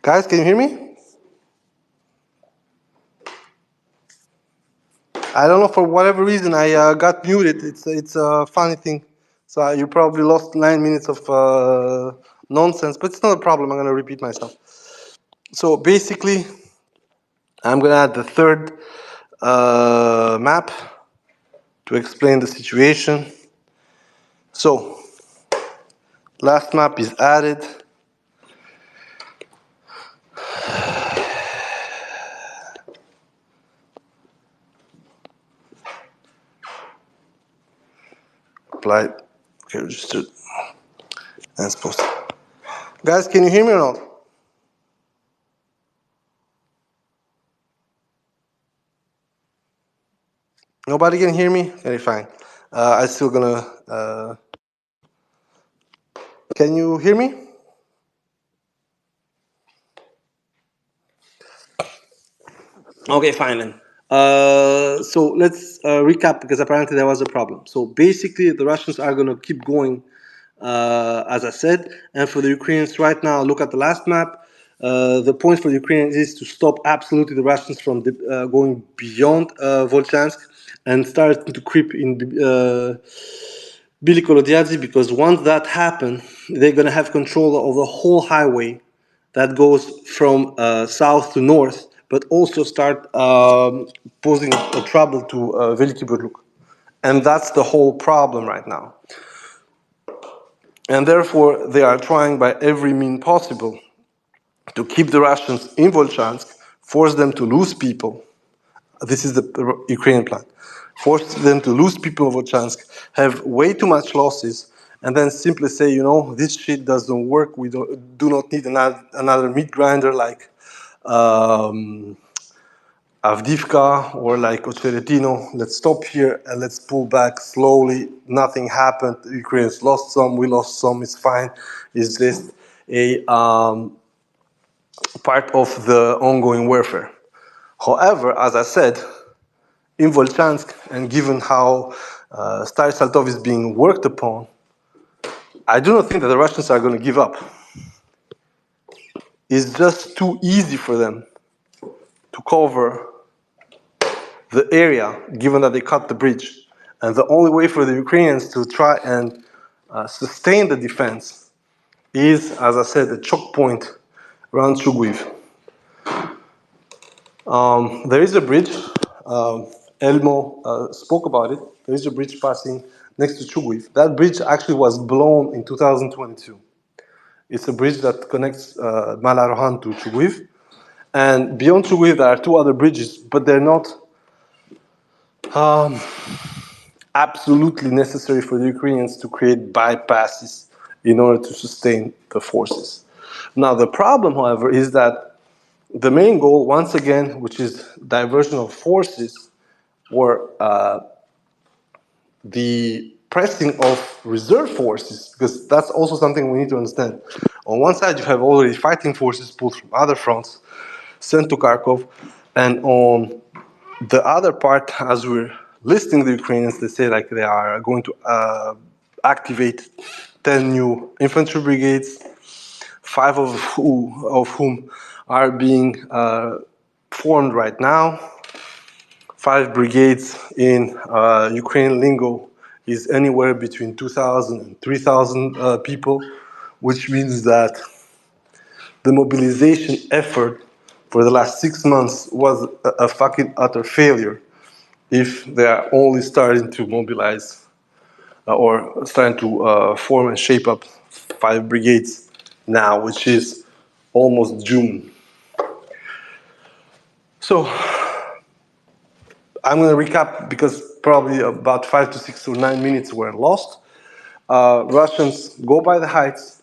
Guys, can you hear me? I don't know, for whatever reason I got muted. It's a funny thing. So you probably lost 9 minutes of nonsense, but it's not a problem. I'm going to repeat myself. So basically, I'm going to add the third map to explain the situation. So last map is added. Applied, okay, registered, and posted. Guys, can you hear me or not? Nobody can hear me? Okay, fine. I'm still gonna. Can you hear me? Okay, fine then. So let's recap, because apparently there was a problem. So basically, the Russians are going to keep going, as I said. And for the Ukrainians right now, look at the last map. The point for the Ukrainians is to stop absolutely the Russians from going beyond Volchansk and starting to creep in Biliko-Lodiadze, because once that happens, they're going to have control of the whole highway that goes from south to north, but also start posing a trouble to Veliki Burluk. And that's the whole problem right now. And therefore, they are trying by every means possible to keep the Russians in Volchansk, force them to lose people. This is the Ukrainian plan. Force them to lose people in Volchansk, have way too much losses, and then simply say, you know, this shit doesn't work. We do not need another meat grinder like Avdiivka or like Ocheretino. Let's stop here and let's pull back slowly. Nothing happened. The Ukrainians lost some, we lost some. It's fine. It's just a part of the ongoing warfare. However, as I said, in Volchansk, and given how Stary Saltov is being worked upon, I do not think that the Russians are going to give up. It's just too easy for them to cover the area, given that they cut the bridge. And the only way for the Ukrainians to try and sustain the defense is, as I said, a choke point around Chuguiv. There is a bridge. Elmo spoke about it. There is a bridge passing next to Chuguiv. That bridge actually was blown in 2022. It's a bridge that connects Malarohan to Chuguiv. And beyond Chuguiv, there are two other bridges, but they're not absolutely necessary for the Ukrainians to create bypasses in order to sustain the forces. Now, the problem, however, is that the main goal, once again, which is diversion of forces, or the pressing of reserve forces, because that's also something we need to understand. On one side, you have already fighting forces pulled from other fronts, sent to Kharkov, and on the other part, as we're listing the Ukrainians, they say like they are going to activate 10 new infantry brigades, 5 of whom are being formed right now. 5 brigades in Ukrainian lingo is anywhere between 2,000 and 3,000 people, which means that the mobilization effort for the last 6 months was a fucking utter failure if they are only starting to mobilize or starting to form and shape up 5 brigades now, which is almost June. So I'm going to recap, because probably about 5 to 6 or 9 minutes were lost. Russians go by the heights.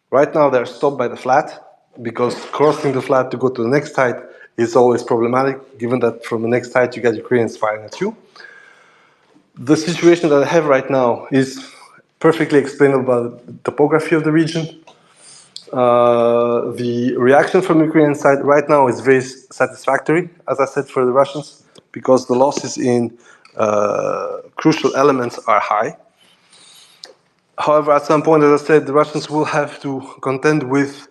Right now they're stopped by the flat, because crossing the flat to go to the next height is always problematic, given that from the next height you get Ukrainians firing at you. The situation that I have right now is perfectly explainable by the topography of the region. The reaction from the Ukrainian side right now is very satisfactory, as I said, for the Russians, because the losses in crucial elements are high. However, at some point, as I said, the Russians will have to contend with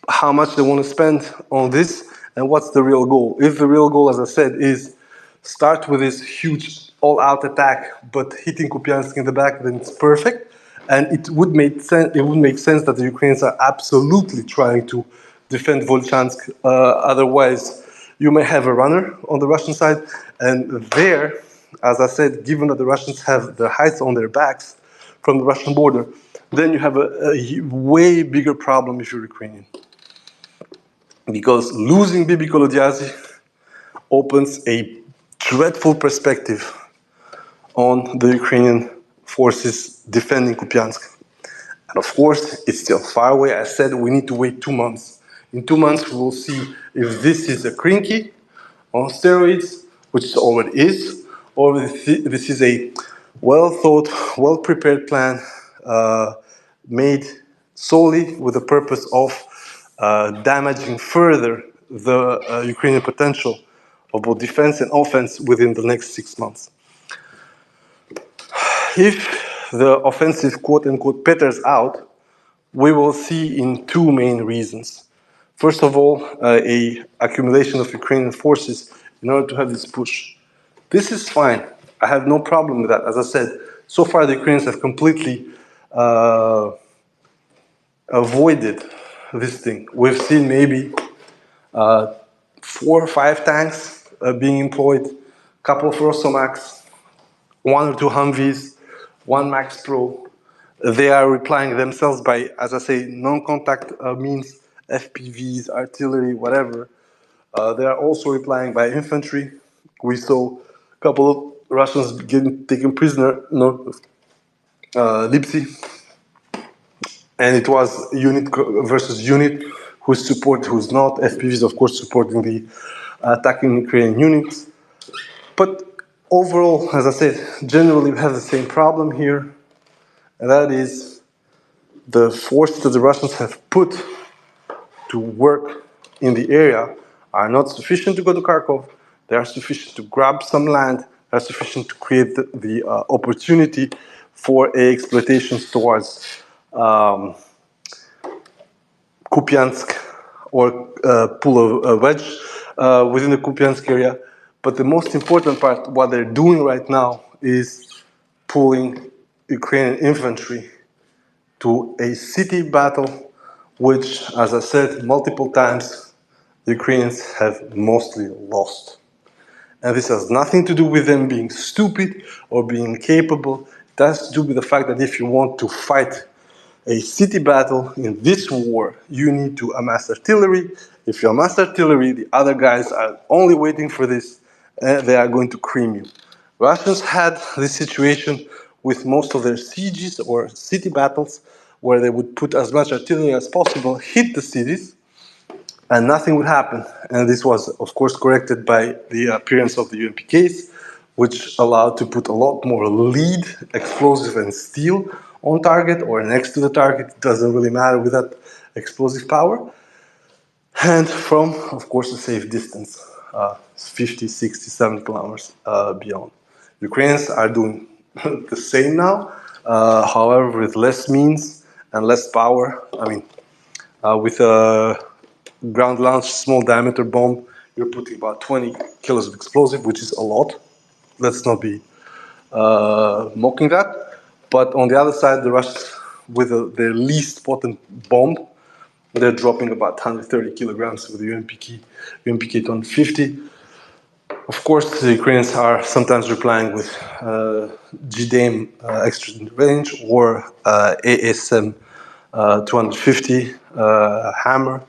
how much they want to spend on this and what's the real goal. If the real goal, as I said, is start with this huge all-out attack, but hitting Kupiansk in the back, then it's perfect. And it would make sense. It would make sense that the Ukrainians are absolutely trying to defend Volchansk. Otherwise, you may have a runner on the Russian side, and there, as I said, given that the Russians have the heights on their backs from the Russian border, then you have a way bigger problem if you're Ukrainian. Because losing Bibi Kolodyazi opens a dreadful perspective on the Ukrainian forces defending Kupiansk. And of course, it's still far away. I said we need to wait 2 months. In 2 months, we will see if this is a crinky on steroids, which it already is, or this is a well thought, well prepared plan made solely with the purpose of damaging further the Ukrainian potential of both defense and offense within the next 6 months. If the offensive quote unquote peters out, we will see in 2 main reasons. First of all, a accumulation of Ukrainian forces in order to have this push. This is fine. I have no problem with that. As I said, so far the Ukrainians have completely avoided this thing. We've seen maybe 4 or 5 tanks being employed, a couple of Rosomax, 1 or 2 Humvees, 1 Max Pro. They are replying themselves by, as I say, non-contact means, FPVs, artillery, whatever. They are also replying by infantry. We saw a couple of Russians getting taken prisoner north of Lipsy. And it was unit versus unit, who's support, who's not. FPVs, of course, supporting the attacking Ukrainian units. But overall, as I said, generally we have the same problem here. And that is the forces that the Russians have put to work in the area are not sufficient to go to Kharkov. They are sufficient to grab some land. They are sufficient to create the opportunity for exploitations towards Kupiansk or pull a wedge within the Kupiansk area. But the most important part, what they're doing right now, is pulling Ukrainian infantry to a city battle, which, as I said multiple times, the Ukrainians have mostly lost. And this has nothing to do with them being stupid or being incapable. It has to do with the fact that if you want to fight a city battle in this war, you need to amass artillery. If you amass artillery, the other guys are only waiting for this, and they are going to cream you. Russians had this situation with most of their sieges or city battles, where they would put as much artillery as possible, hit the cities, and nothing would happen. And this was, of course, corrected by the appearance of the UMPKs, which allowed to put a lot more lead, explosive, and steel on target or next to the target. It doesn't really matter with that explosive power. And from, of course, a safe distance, 50, 60, 70 kilometers beyond. Ukrainians are doing the same now, however, with less means and less power. I mean, with a ground launched small diameter bomb, you're putting about 20 kilos of explosive, which is a lot. Let's not be mocking that. But on the other side, the Russians, with their least potent bomb, they're dropping about 130 kilograms with the UMPK 250. Of course, the Ukrainians are sometimes replying with GDAIM extra range or ASM 250 hammer.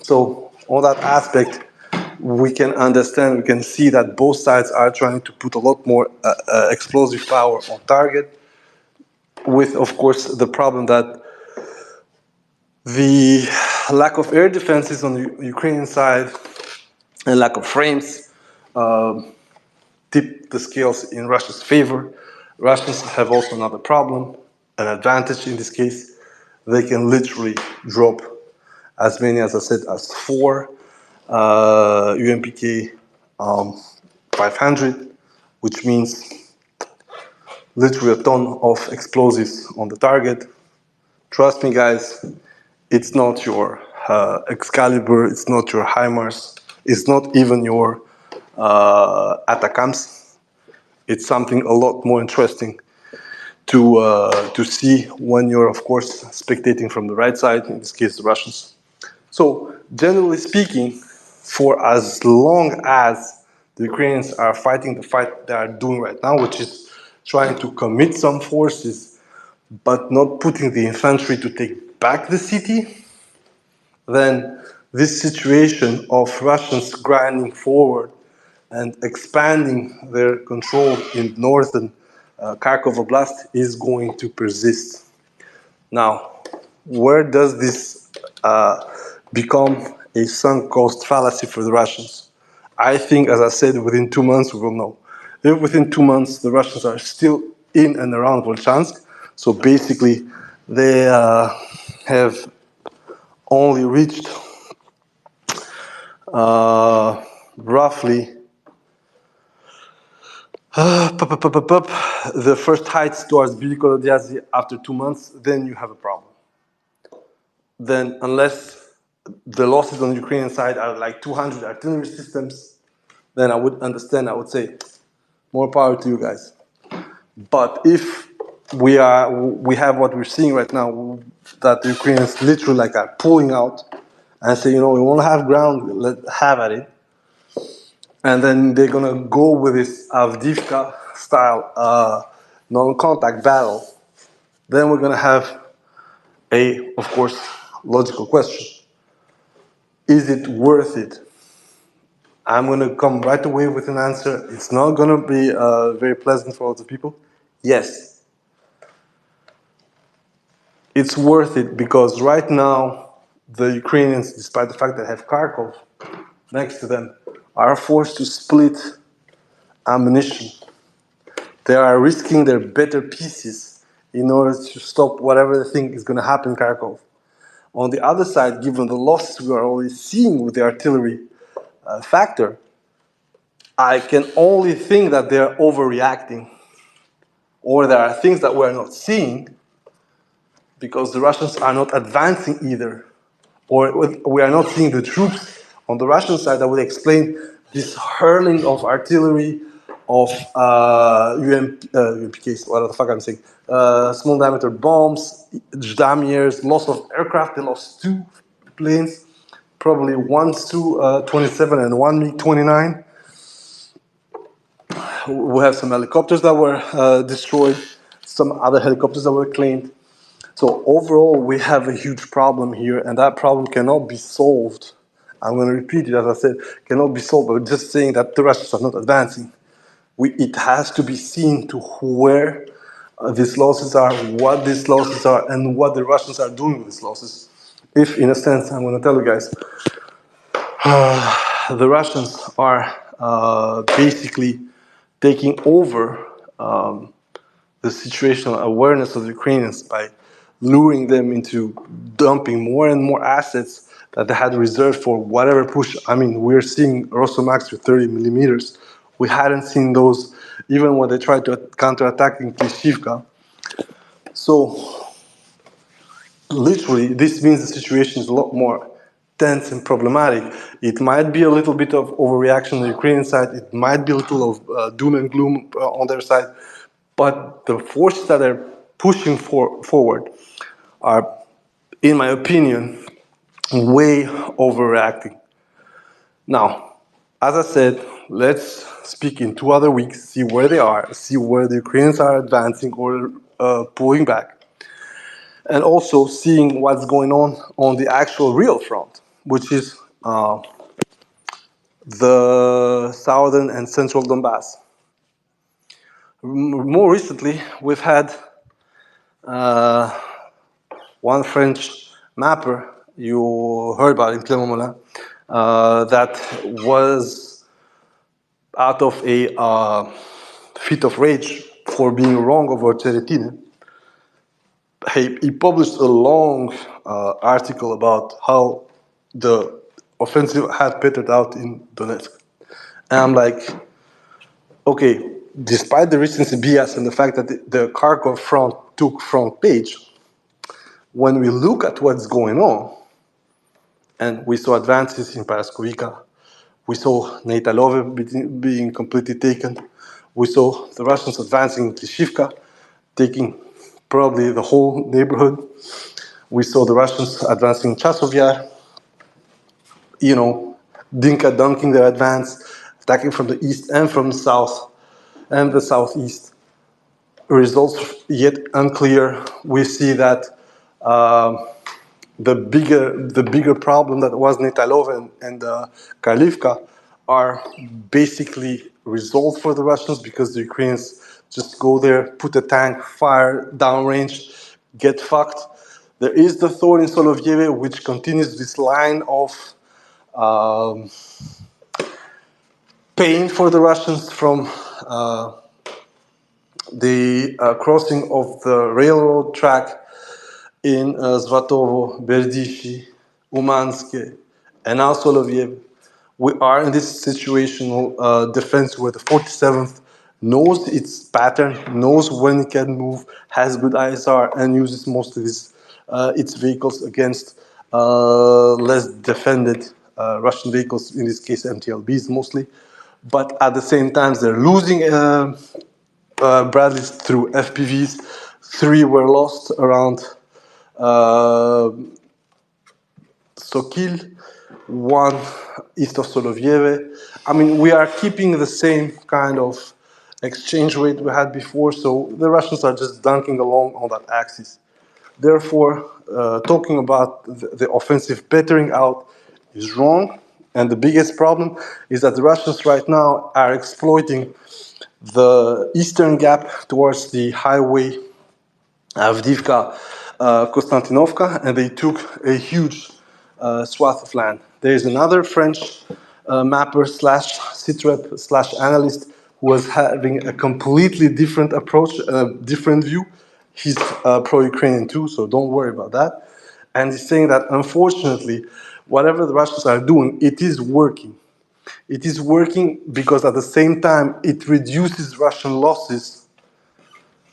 So on that aspect, we can understand, we can see that both sides are trying to put a lot more explosive power on target, with, of course, the problem that the lack of air defenses on the Ukrainian side and lack of frames tip the scales in Russia's favor. Russians have also another problem, an advantage in this case. They can literally drop as many, as I said, as 4 UMPK 500, which means literally a ton of explosives on the target. Trust me, guys, It's not your Excalibur, it's not your HIMARS, it's not even your Atacams. It's something a lot more interesting to see when you're, of course, spectating from the right side, in this case, the Russians. So, generally speaking, for as long as the Ukrainians are fighting the fight they are doing right now, which is trying to commit some forces, but not putting the infantry to take back the city, then this situation of Russians grinding forward and expanding their control in northern Kharkov Oblast is going to persist. Now, where does this become a sunk cost fallacy for the Russians? I think, as I said, within 2 months we will know. If within 2 months the Russians are still in and around Volchansk, so basically they have only reached roughly the first heights towards Biliko after 2 months, then you have a problem. Then, unless the losses on the Ukrainian side are like 200 artillery systems, then I would understand. I would say, more power to you guys. But if we have what we're seeing right now, that the Ukrainians literally like are pulling out and say, we won't have ground, let's have at it. And then they're gonna go with this Avdiivka style non-contact battle. Then we're gonna have of course, logical question. Is it worth it? I'm gonna come right away with an answer. It's not gonna be very pleasant for lots of people. Yes. It's worth it because right now, the Ukrainians, despite the fact that they have Kharkov next to them, are forced to split ammunition. They are risking their better pieces in order to stop whatever they think is going to happen in Kharkov. On the other side, given the losses we are already seeing with the artillery factor, I can only think that they're overreacting, or there are things that we're not seeing because the Russians are not advancing either, or we are not seeing the troops on the Russian side that would explain this hurling of artillery, of UMPKs, what the fuck I'm saying, small diameter bombs, Jdamirs, loss of aircraft. They lost 2 planes, probably one Su-27 and one MiG-29. We have some helicopters that were destroyed, some other helicopters that were claimed. So overall, we have a huge problem here, and that problem cannot be solved. I'm going to repeat it, as I said, cannot be solved by just saying that the Russians are not advancing. It has to be seen to where these losses are, what these losses are, and what the Russians are doing with these losses. If, in a sense, I'm going to tell you guys, the Russians are basically taking over the situational awareness of the Ukrainians by luring them into dumping more and more assets that they had reserved for whatever push. I mean, we're seeing Rosomax with 30 millimeters. We hadn't seen those even when they tried to counterattack in Klishivka. So, literally, this means the situation is a lot more tense and problematic. It might be a little bit of overreaction on the Ukrainian side. It might be a little of doom and gloom on their side. But the forces that are pushing forward are, in my opinion, way overreacting. Now, as I said, let's speak in 2 other weeks, see where they are, see where the Ukrainians are advancing or pulling back, and also seeing what's going on the actual real front, which is the southern and central Donbass. More recently, we've had one French mapper you heard about in Clément Moulin that was out of a fit of rage for being wrong over Teretine. He published a long article about how the offensive had petered out in Donetsk. And I'm like, okay, despite the recency bias and the fact that the Kharkov front took front page, when we look at what's going on, and we saw advances in Paraskovica, we saw Neitalove being completely taken, we saw the Russians advancing in Klishivka, taking probably the whole neighborhood. We saw the Russians advancing in Chasov Yar, Dinka dunking their advance, attacking from the east and from the south and the southeast. Results yet unclear. We see that the bigger problem that was Nitalov and Karlivka are basically resolved for the Russians because the Ukrainians just go there, put a tank, fire downrange, get fucked. There is the thorn in Solovyev, which continues this line of um, pain for the Russians from the crossing of the railroad track in Svatovo, Berdishi, Umanske, and now Solovyev. We are in this situational defense where the 47th knows its pattern, knows when it can move, has good ISR, and uses most of its vehicles against less defended Russian vehicles, in this case MTLBs mostly. But at the same time, they're losing Bradleys through FPVs. 3 were lost around Sokil, 1 east of Solovyev. I mean, we are keeping the same kind of exchange rate we had before, so the Russians are just dunking along on that axis. Therefore, talking about the offensive petering out is wrong, and the biggest problem is that the Russians right now are exploiting the eastern gap towards the highway Avdiivka, Konstantinovka, and they took a huge swath of land. There is another French mapper slash sitrep slash analyst who was having a completely different approach, a different view. He's pro-Ukrainian too, so don't worry about that. And he's saying that unfortunately, whatever the Russians are doing, it is working. It is working because at the same time, it reduces Russian losses,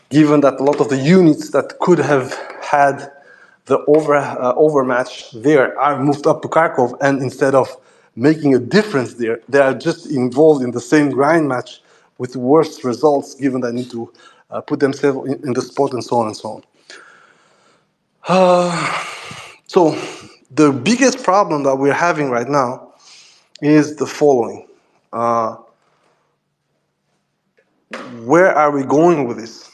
given that a lot of the units that could have had the overmatch there are moved up to Kharkov, and instead of making a difference there, they are just involved in the same grind match with worse results, given they need to put themselves in the spot and so on and so on. So the biggest problem that we're having right now is the following. Where are we going with this?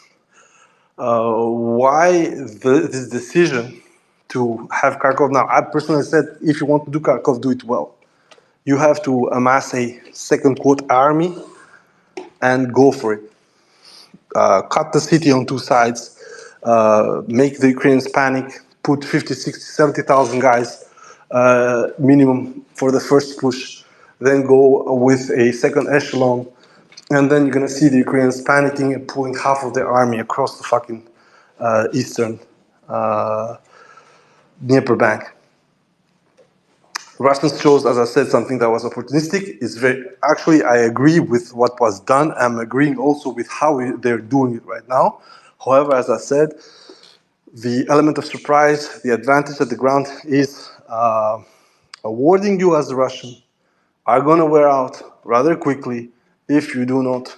Why this decision to have Kharkov now? I personally said, if you want to do Kharkov, do it well. You have to amass a second quote army and go for it. Cut the city on 2 sides, make the Ukrainians panic, put 50, 60, 70,000 guys minimum for the first push, then go with a second echelon, and then you're gonna see the Ukrainians panicking and pulling half of their army across the fucking eastern Dnieper bank. Russians chose, as I said, something that was opportunistic. Actually, I agree with what was done. I'm agreeing also with how they're doing it right now. However, as I said, the element of surprise, the advantage at the ground is awarding you as a Russian are going to wear out rather quickly if you do not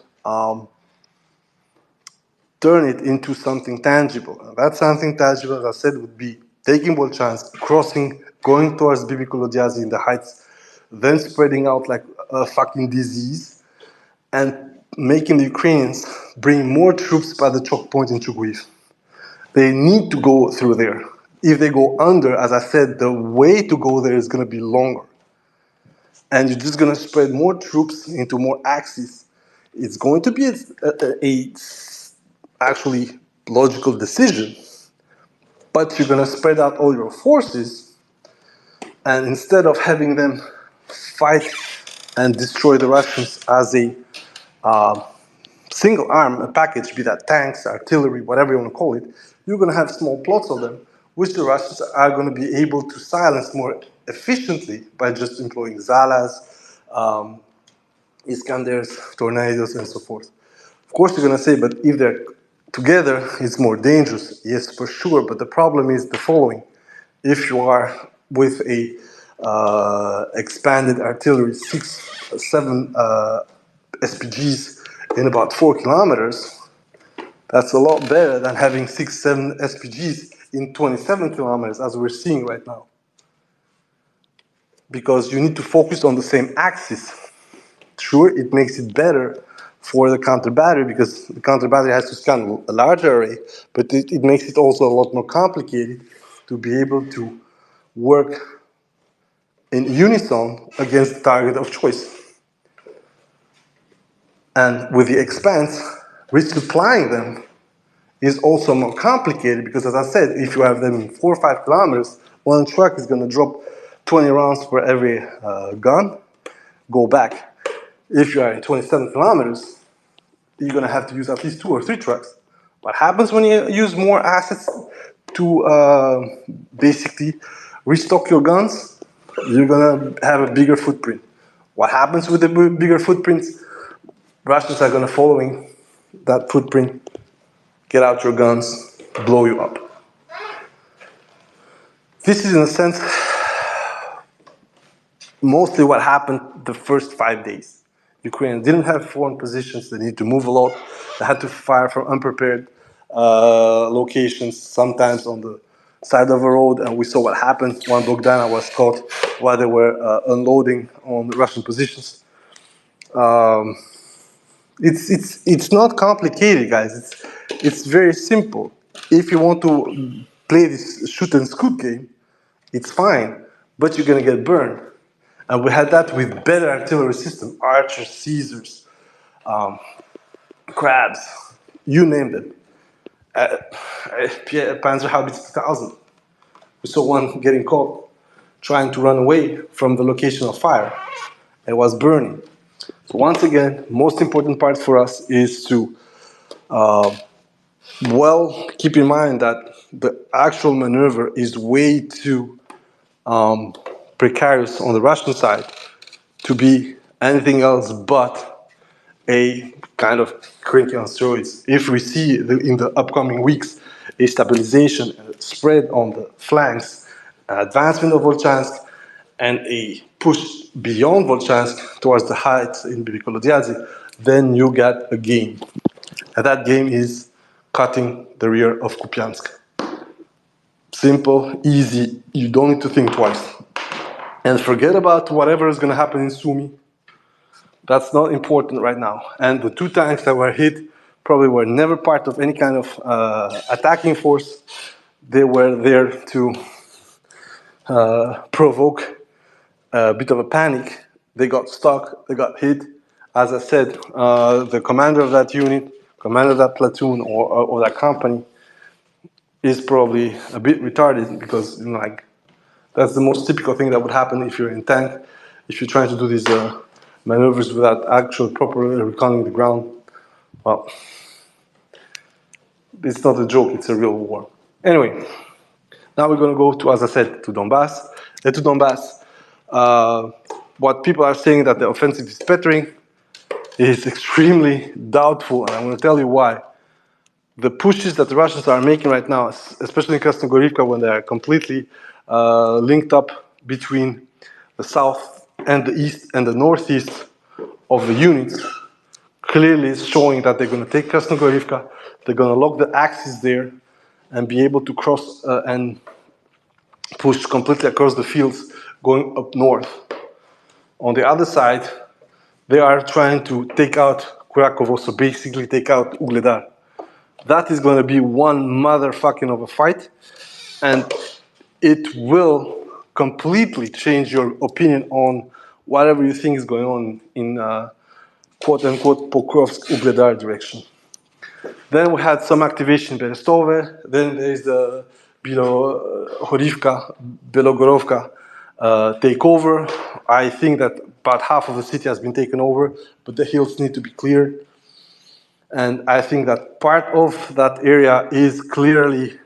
turn it into something tangible. And that something tangible, as I said, would be taking Bolchansk, crossing, going towards Bibi Kolodyazi in the heights, then spreading out like a fucking disease, and making the Ukrainians bring more troops by the choke point in Chuguiv. They need to go through there. If they go under, as I said, the way to go there is going to be longer. And you're just going to spread more troops into more axes. It's going to be a actually logical decision, but you're going to spread out all your forces, and instead of having them fight and destroy the Russians as a single arm, a package, be that tanks, artillery, whatever you want to call it, you're going to have small plots of them, which the Russians are going to be able to silence more efficiently by just employing Zalas, Iskanders, tornadoes, and so forth. Of course, you're going to say, but if they're Together, it's more dangerous, yes, for sure, but the problem is the following. If you are with a expanded artillery, 7 SPGs in about 4 kilometers, that's a lot better than having 7 SPGs in 27 kilometers, as we're seeing right now. Because you need to focus on the same axis. Sure, it makes it better for the counter battery because the counter battery has to scan a larger array, but it makes it also a lot more complicated to be able to work in unison against the target of choice. And with the expanse, resupplying them is also more complicated because, as I said, if you have them in 4 or 5 kilometers, one truck is going to drop 20 rounds for every gun, go back. If you are in 27 kilometers, you're going to have to use at least 2 or 3 trucks. What happens when you use more assets to basically restock your guns? You're going to have a bigger footprint. What happens with the bigger footprints? Russians are going to following that footprint, get out your guns, blow you up. This is in a sense mostly what happened the first 5 days. Ukraine didn't have foreign positions, they needed to move a lot, they had to fire from unprepared locations, sometimes on the side of a road, and we saw what happened. One Bogdana was caught while they were unloading on the Russian positions. It's not complicated, guys. It's very simple. If you want to play this shoot and scoot game, it's fine, but you're gonna get burned. And we had that with better artillery system, Archers, Caesars, Crabs, you name them. Panzerhaubitze 2000. We saw one getting caught, trying to run away from the location of fire. It was burning. So once again, most important part for us is to keep in mind that the actual maneuver is way too precarious on the Russian side to be anything else but a kind of cranky on steroids. If we see in the upcoming weeks a stabilization and a spread on the flanks, an advancement of Volchansk, and a push beyond Volchansk towards the heights in Bibikolodiadze, then you get a game. And that game is cutting the rear of Kupiansk. Simple, easy, you don't need to think twice. And forget about whatever is going to happen in Sumy. That's not important right now. And the 2 tanks that were hit probably were never part of any kind of attacking force. They were there to provoke a bit of a panic. They got stuck, they got hit. As I said, the commander of that unit, commander of that platoon or that company is probably a bit retarded because, you know, like, that's the most typical thing that would happen if you're in tank, if you're trying to do these maneuvers without actually properly reconning the ground. Well, it's not a joke, it's a real war. Anyway, now we're going to go to, as I said, to Donbass. To Donbass, what people are saying that the offensive is pettering is extremely doubtful, and I'm going to tell you why. The pushes that the Russians are making right now, especially in Krasnogorivka, when they are completely linked up between the south and the east and the northeast of the units, clearly is showing that they're going to take Krasnogorivka, they're going to lock the axis there, and be able to cross and push completely across the fields going up north. On the other side, they are trying to take out Kharkov, so basically take out Ugledar. That is going to be one motherfucking of a fight, and it will completely change your opinion on whatever you think is going on in quote-unquote Pokrovsk-Ugledar direction. Then we had some activation in Berestove, then there's the Horivka, Belogorovka takeover. I think that about half of the city has been taken over, but the hills need to be cleared. And I think that part of that area is clearly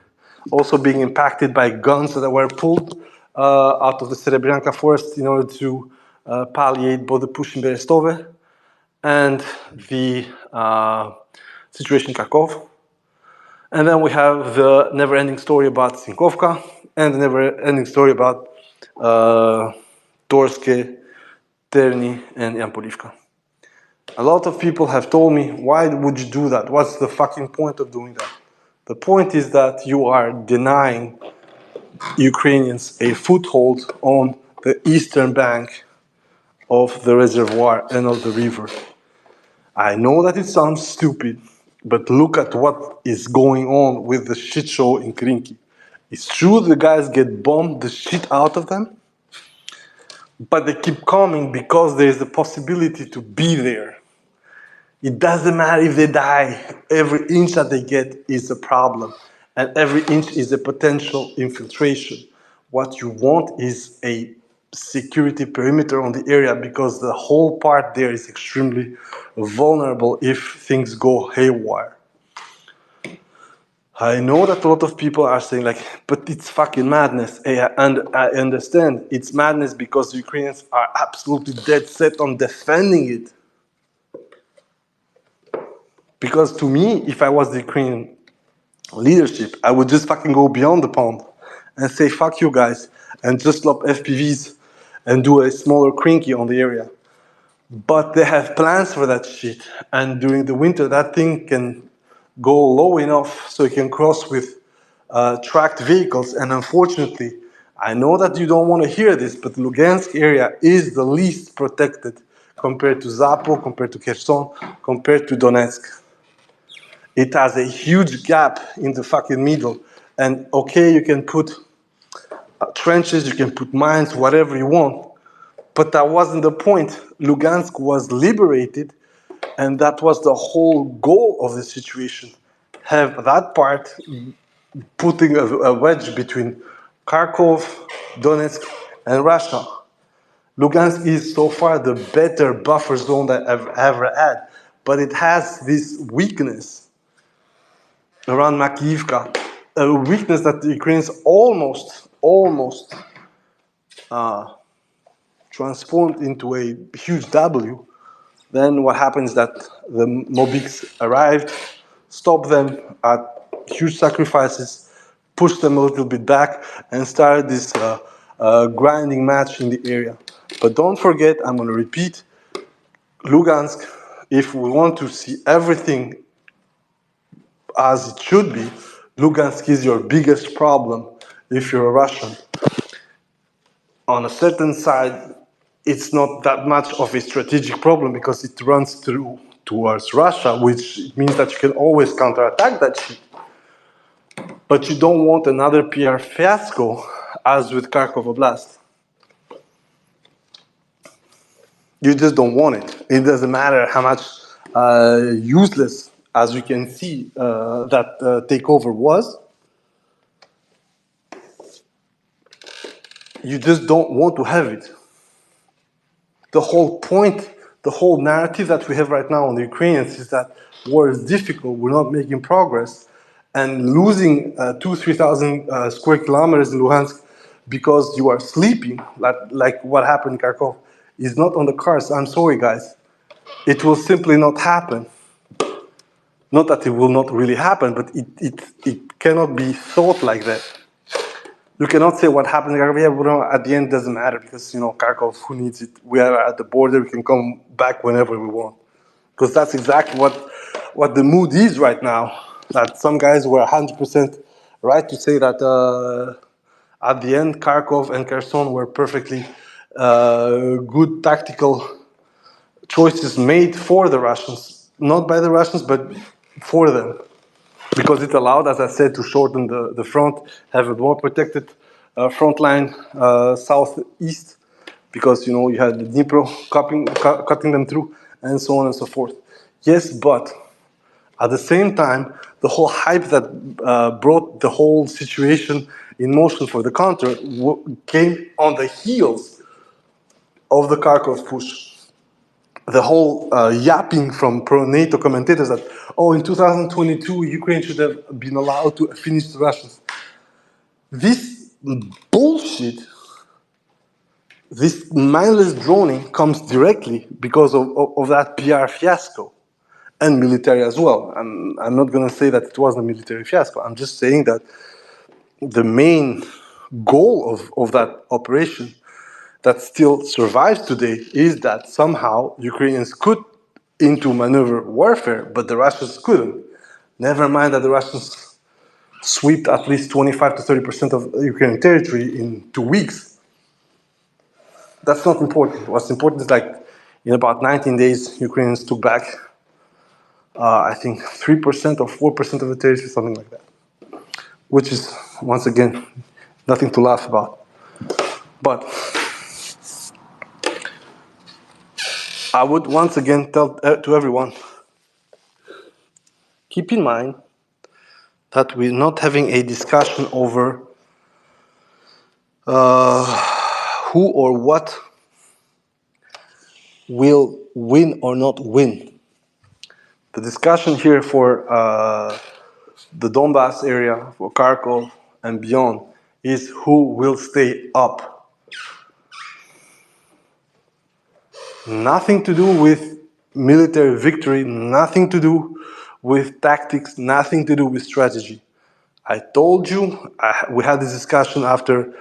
also being impacted by guns that were pulled out of the Serebryanka forest in order to palliate both the push in Berestove and the situation in Kharkov. And then we have the never-ending story about Sinkovka and the never-ending story about Torske, Terni, and Yampolivka. A lot of people have told me, why would you do that? What's the fucking point of doing that? The point is that you are denying Ukrainians a foothold on the eastern bank of the reservoir and of the river. I know that it sounds stupid, but look at what is going on with the shit show in Krinky. It's true the guys get bombed the shit out of them, but they keep coming because there is the possibility to be there. It doesn't matter if they die. Every inch that they get is a problem, and every inch is a potential infiltration. What you want is a security perimeter on the area because the whole part there is extremely vulnerable if things go haywire. I know that a lot of people are saying like, but it's fucking madness. And I understand it's madness because the Ukrainians are absolutely dead set on defending it. Because to me, if I was the Ukrainian leadership, I would just fucking go beyond the pond and say, fuck you guys, and just lob FPVs and do a smaller crinky on the area. But they have plans for that shit. And during the winter, that thing can go low enough so it can cross with tracked vehicles. And unfortunately, I know that you don't want to hear this, but Lugansk area is the least protected compared to Zapo, compared to Kherson, compared to Donetsk. It has a huge gap in the fucking middle. And okay, you can put trenches, you can put mines, whatever you want. But that wasn't the point. Lugansk was liberated, and that was the whole goal of the situation. Have that part putting a wedge between Kharkov, Donetsk, and Russia. Lugansk is so far the better buffer zone that I've ever had, but it has this weakness around Makivka, a weakness that the Ukrainians almost transformed into a huge W. Then what happens is that the Mobiks arrived, stopped them at huge sacrifices, pushed them a little bit back, and started this grinding match in the area. But don't forget, I'm going to repeat, Lugansk, if we want to see everything as it should be, Lugansk is your biggest problem if you're a Russian. On a certain side, it's not that much of a strategic problem because it runs through towards Russia, which means that you can always counterattack that shit. But you don't want another PR fiasco as with Kharkov Oblast. You just don't want it. It doesn't matter how much useless, as we can see, that takeover was. You just don't want to have it. The whole point, the whole narrative that we have right now on the Ukrainians is that war is difficult, we're not making progress, and losing 2,000-3,000 square kilometers in Luhansk because you are sleeping, like what happened in Kharkov, is not on the cards. I'm sorry, guys. It will simply not happen. Not that it will not really happen, but it cannot be thought like that. You cannot say what happened in Kharkov. Yeah, well, at the end, it doesn't matter because, Kharkov, who needs it? We are at the border. We can come back whenever we want. Because that's exactly what the mood is right now. That some guys were 100% right to say that at the end, Kharkov and Kherson were perfectly good tactical choices made for the Russians. Not by the Russians, but for them. Because it allowed, as I said, to shorten the front, have a more protected front line southeast, because you had the Dnipro cutting them through, and so on and so forth. Yes, but at the same time, the whole hype that brought the whole situation in motion for the counter came on the heels of the Kharkov push. The whole yapping from pro-NATO commentators that, in 2022, Ukraine should have been allowed to finish the Russians. This bullshit, this mindless droning comes directly because of that PR fiasco. and military as well. I'm not going to say that it was a military fiasco. I'm just saying that the main goal of that operation that still survives today is that somehow Ukrainians could into maneuver warfare, but the Russians couldn't. Never mind that the Russians swept at least 25 to 30% of Ukrainian territory in 2 weeks. That's not important. What's important is like in about 19 days, Ukrainians took back, I think, 3% or 4% of the territory, something like that. Which is, once again, nothing to laugh about. But I would once again tell to everyone, keep in mind that we're not having a discussion over who or what will win or not win. The discussion here for the Donbass area, for Kharkov and beyond, is who will stay up. Nothing to do with military victory, nothing to do with tactics, nothing to do with strategy. I told you, we had this discussion after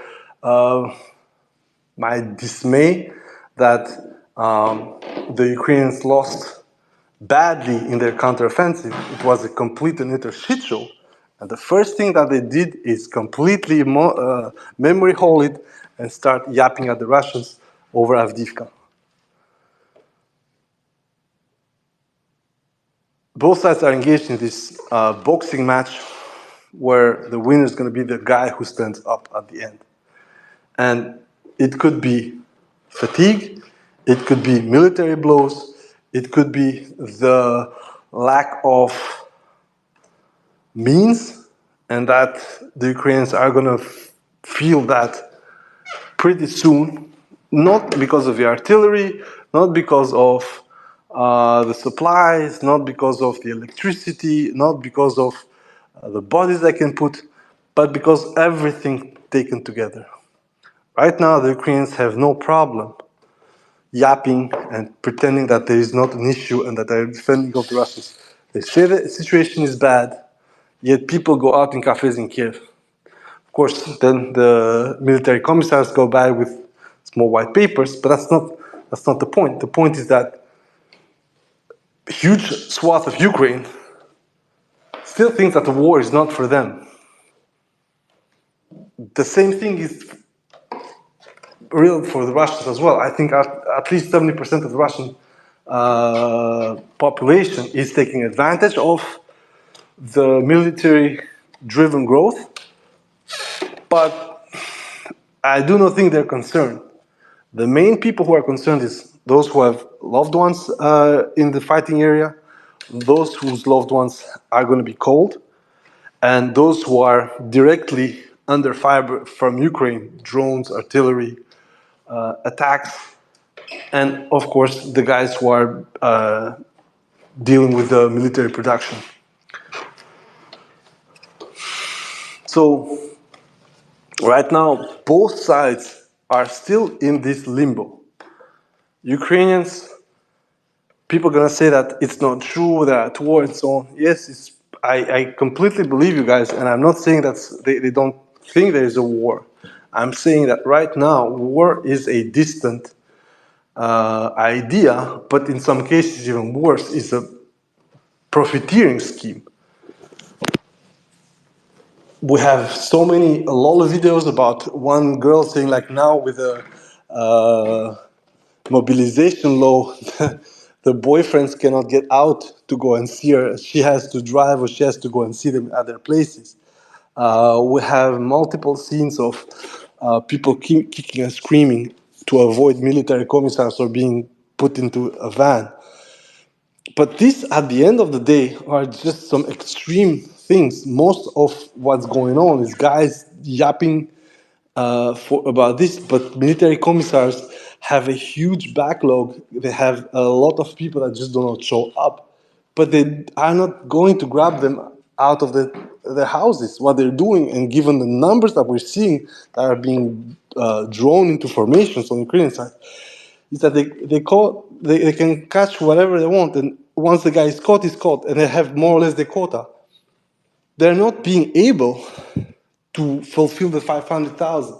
my dismay that the Ukrainians lost badly in their counteroffensive. It was a complete and utter shit show. And the first thing that they did is completely memory hole it and start yapping at the Russians over Avdiivka. Both sides are engaged in this boxing match where the winner is going to be the guy who stands up at the end. And it could be fatigue, it could be military blows, it could be the lack of means, and that the Ukrainians are going to feel that pretty soon, not because of the artillery, not because of the supplies, not because of the electricity, not because of the bodies they can put, but because everything taken together. Right now, the Ukrainians have no problem yapping and pretending that there is not an issue and that they're defending of the Russians. They say the situation is bad, yet people go out in cafes in Kiev. Of course, then the military commissars go by with small white papers, but that's not the point. The point is that a huge swath of Ukraine still thinks that the war is not for them. The same thing is real for the Russians as well. I think at least 70% of the Russian population is taking advantage of the military-driven growth, but I do not think they're concerned. The main people who are concerned is those who have loved ones in the fighting area, those whose loved ones are going to be cold, and those who are directly under fire from Ukraine, drones, artillery, attacks, and of course the guys who are dealing with the military production. So right now, both sides are still in this limbo. Ukrainians, people are gonna say that it's not true, they're at war and so on. Yes, I completely believe you guys, and I'm not saying that they don't think there is a war. I'm saying that right now, war is a distant idea, but in some cases even worse, is a profiteering scheme. We have a lot of videos about one girl saying like now with a mobilization law, the boyfriends cannot get out to go and see her. She has to drive or she has to go and see them at their places. We have multiple scenes of people kicking and screaming to avoid military commissars or being put into a van. But these, at the end of the day, are just some extreme things. Most of what's going on is guys yapping about this, but military commissars have a huge backlog. They have a lot of people that just do not show up, but they are not going to grab them out of their houses. What they're doing, and given the numbers that we're seeing that are being drawn into formations on the Ukrainian side, is that they can catch whatever they want, and once the guy is caught, and they have more or less the quota, they're not being able to fulfill the 500,000.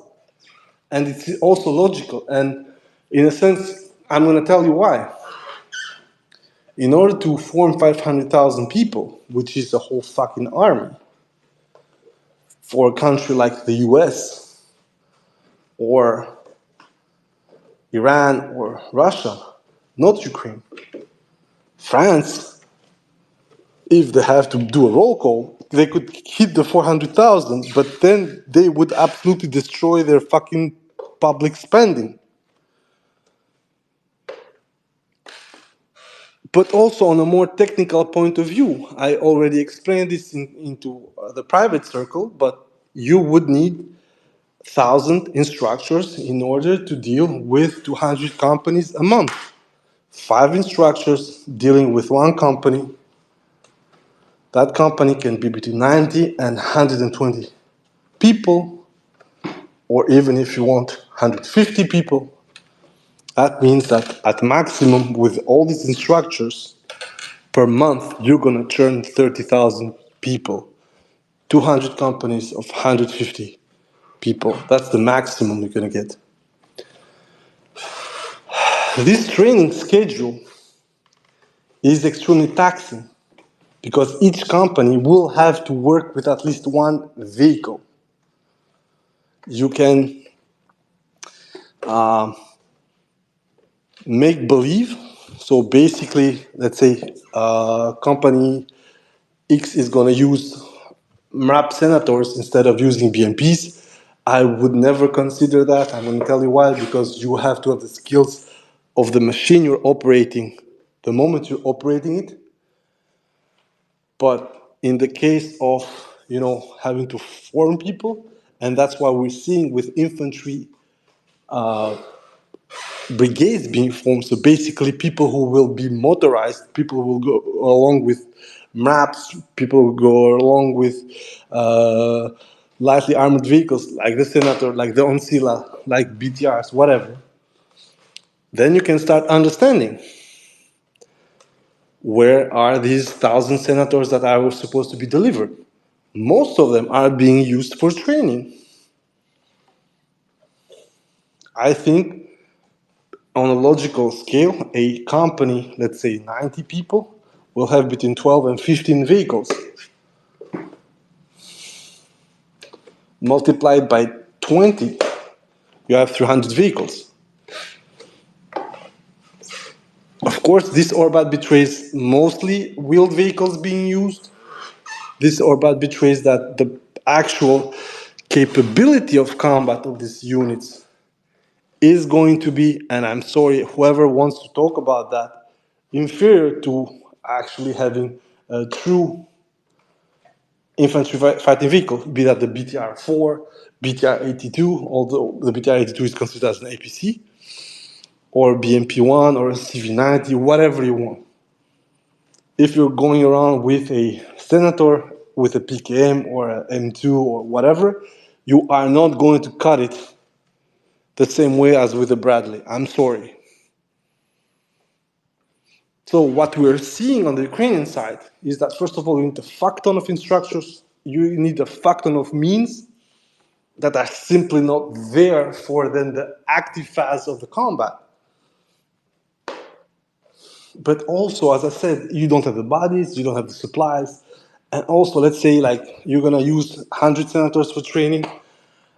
And it's also logical. And in a sense, I'm going to tell you why. In order to form 500,000 people, which is a whole fucking army, for a country like the US or Iran or Russia, not Ukraine, France, if they have to do a roll call, they could hit the 400,000, but then they would absolutely destroy their fucking public spending. But also on a more technical point of view, I already explained this into the private circle, but you would need 1,000 instructors in order to deal with 200 companies a month. 5 instructors dealing with one company. That company can be between 90 and 120 people, or even if you want 150 people. That means that at maximum, with all these instructors, per month, you're going to churn 30,000 people. 200 companies of 150 people. That's the maximum you're going to get. This training schedule is extremely taxing because each company will have to work with at least one vehicle. You can make believe. So basically, let's say company X is going to use MRAP senators instead of using BMPs. I would never consider that. I'm going to tell you why. Because you have to have the skills of the machine you're operating the moment you're operating it. But in the case of having to form people, and that's why we're seeing with infantry brigades being formed. So basically, people who will be motorized, people who will go along with MRAPs, people who go along with lightly armored vehicles like the Senator, like the Oncila, like BTRs, whatever. Then you can start understanding where are these 1,000 senators that are supposed to be delivered. Most of them are being used for training. I think on a logical scale, a company, let's say 90 people, will have between 12 and 15 vehicles. Multiplied by 20, you have 300 vehicles. Of course, this orbit betrays mostly wheeled vehicles being used. This orbit betrays that the actual capability of combat of these units is going to be, and I'm sorry, whoever wants to talk about that, inferior to actually having a true infantry fighting vehicle, be that the BTR-4, BTR-82, although the BTR-82 is considered as an APC, or BMP-1 or a CV-90, whatever you want. If you're going around with a Senator, with a PKM or an M2 or whatever, you are not going to cut it the same way as with a Bradley. I'm sorry. So what we're seeing on the Ukrainian side is that, first of all, you need a fuck ton of instructors, you need a fuck ton of means that are simply not there for then the active phase of the combat. But also, as I said, you don't have the bodies, you don't have the supplies. And also, let's say like you're gonna use 100 senators for training,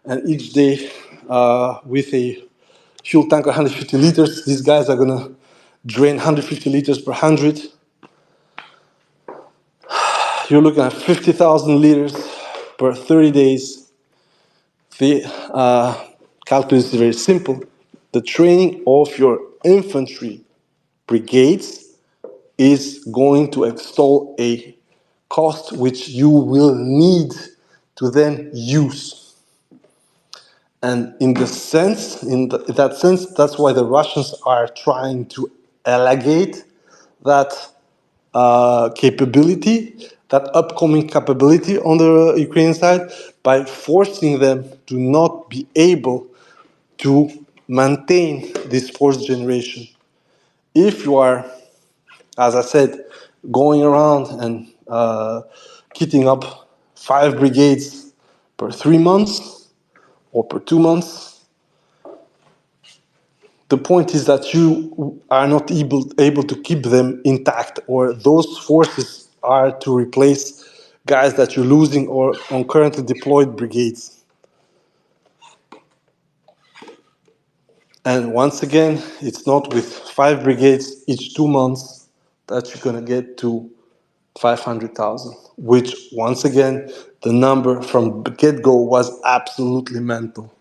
and each day with a fuel tank of 150 liters, these guys are gonna drain 150 liters per 100. You're looking at 50,000 liters per 30 days. The calculus is very simple. The training of your infantry brigades is going to extol a cost which you will need to then use. And in that sense, that's why the Russians are trying to elevate that capability, that upcoming capability on the Ukrainian side, by forcing them to not be able to maintain this fourth generation. If you are as I said, going around and kitting up 5 brigades per 3 months or per 2 months. The point is that you are not able to keep them intact, or those forces are to replace guys that you're losing or on currently deployed brigades. And once again, it's not with 5 brigades each 2 months that you're going to get to 500,000, which once again, the number from the get-go was absolutely mental.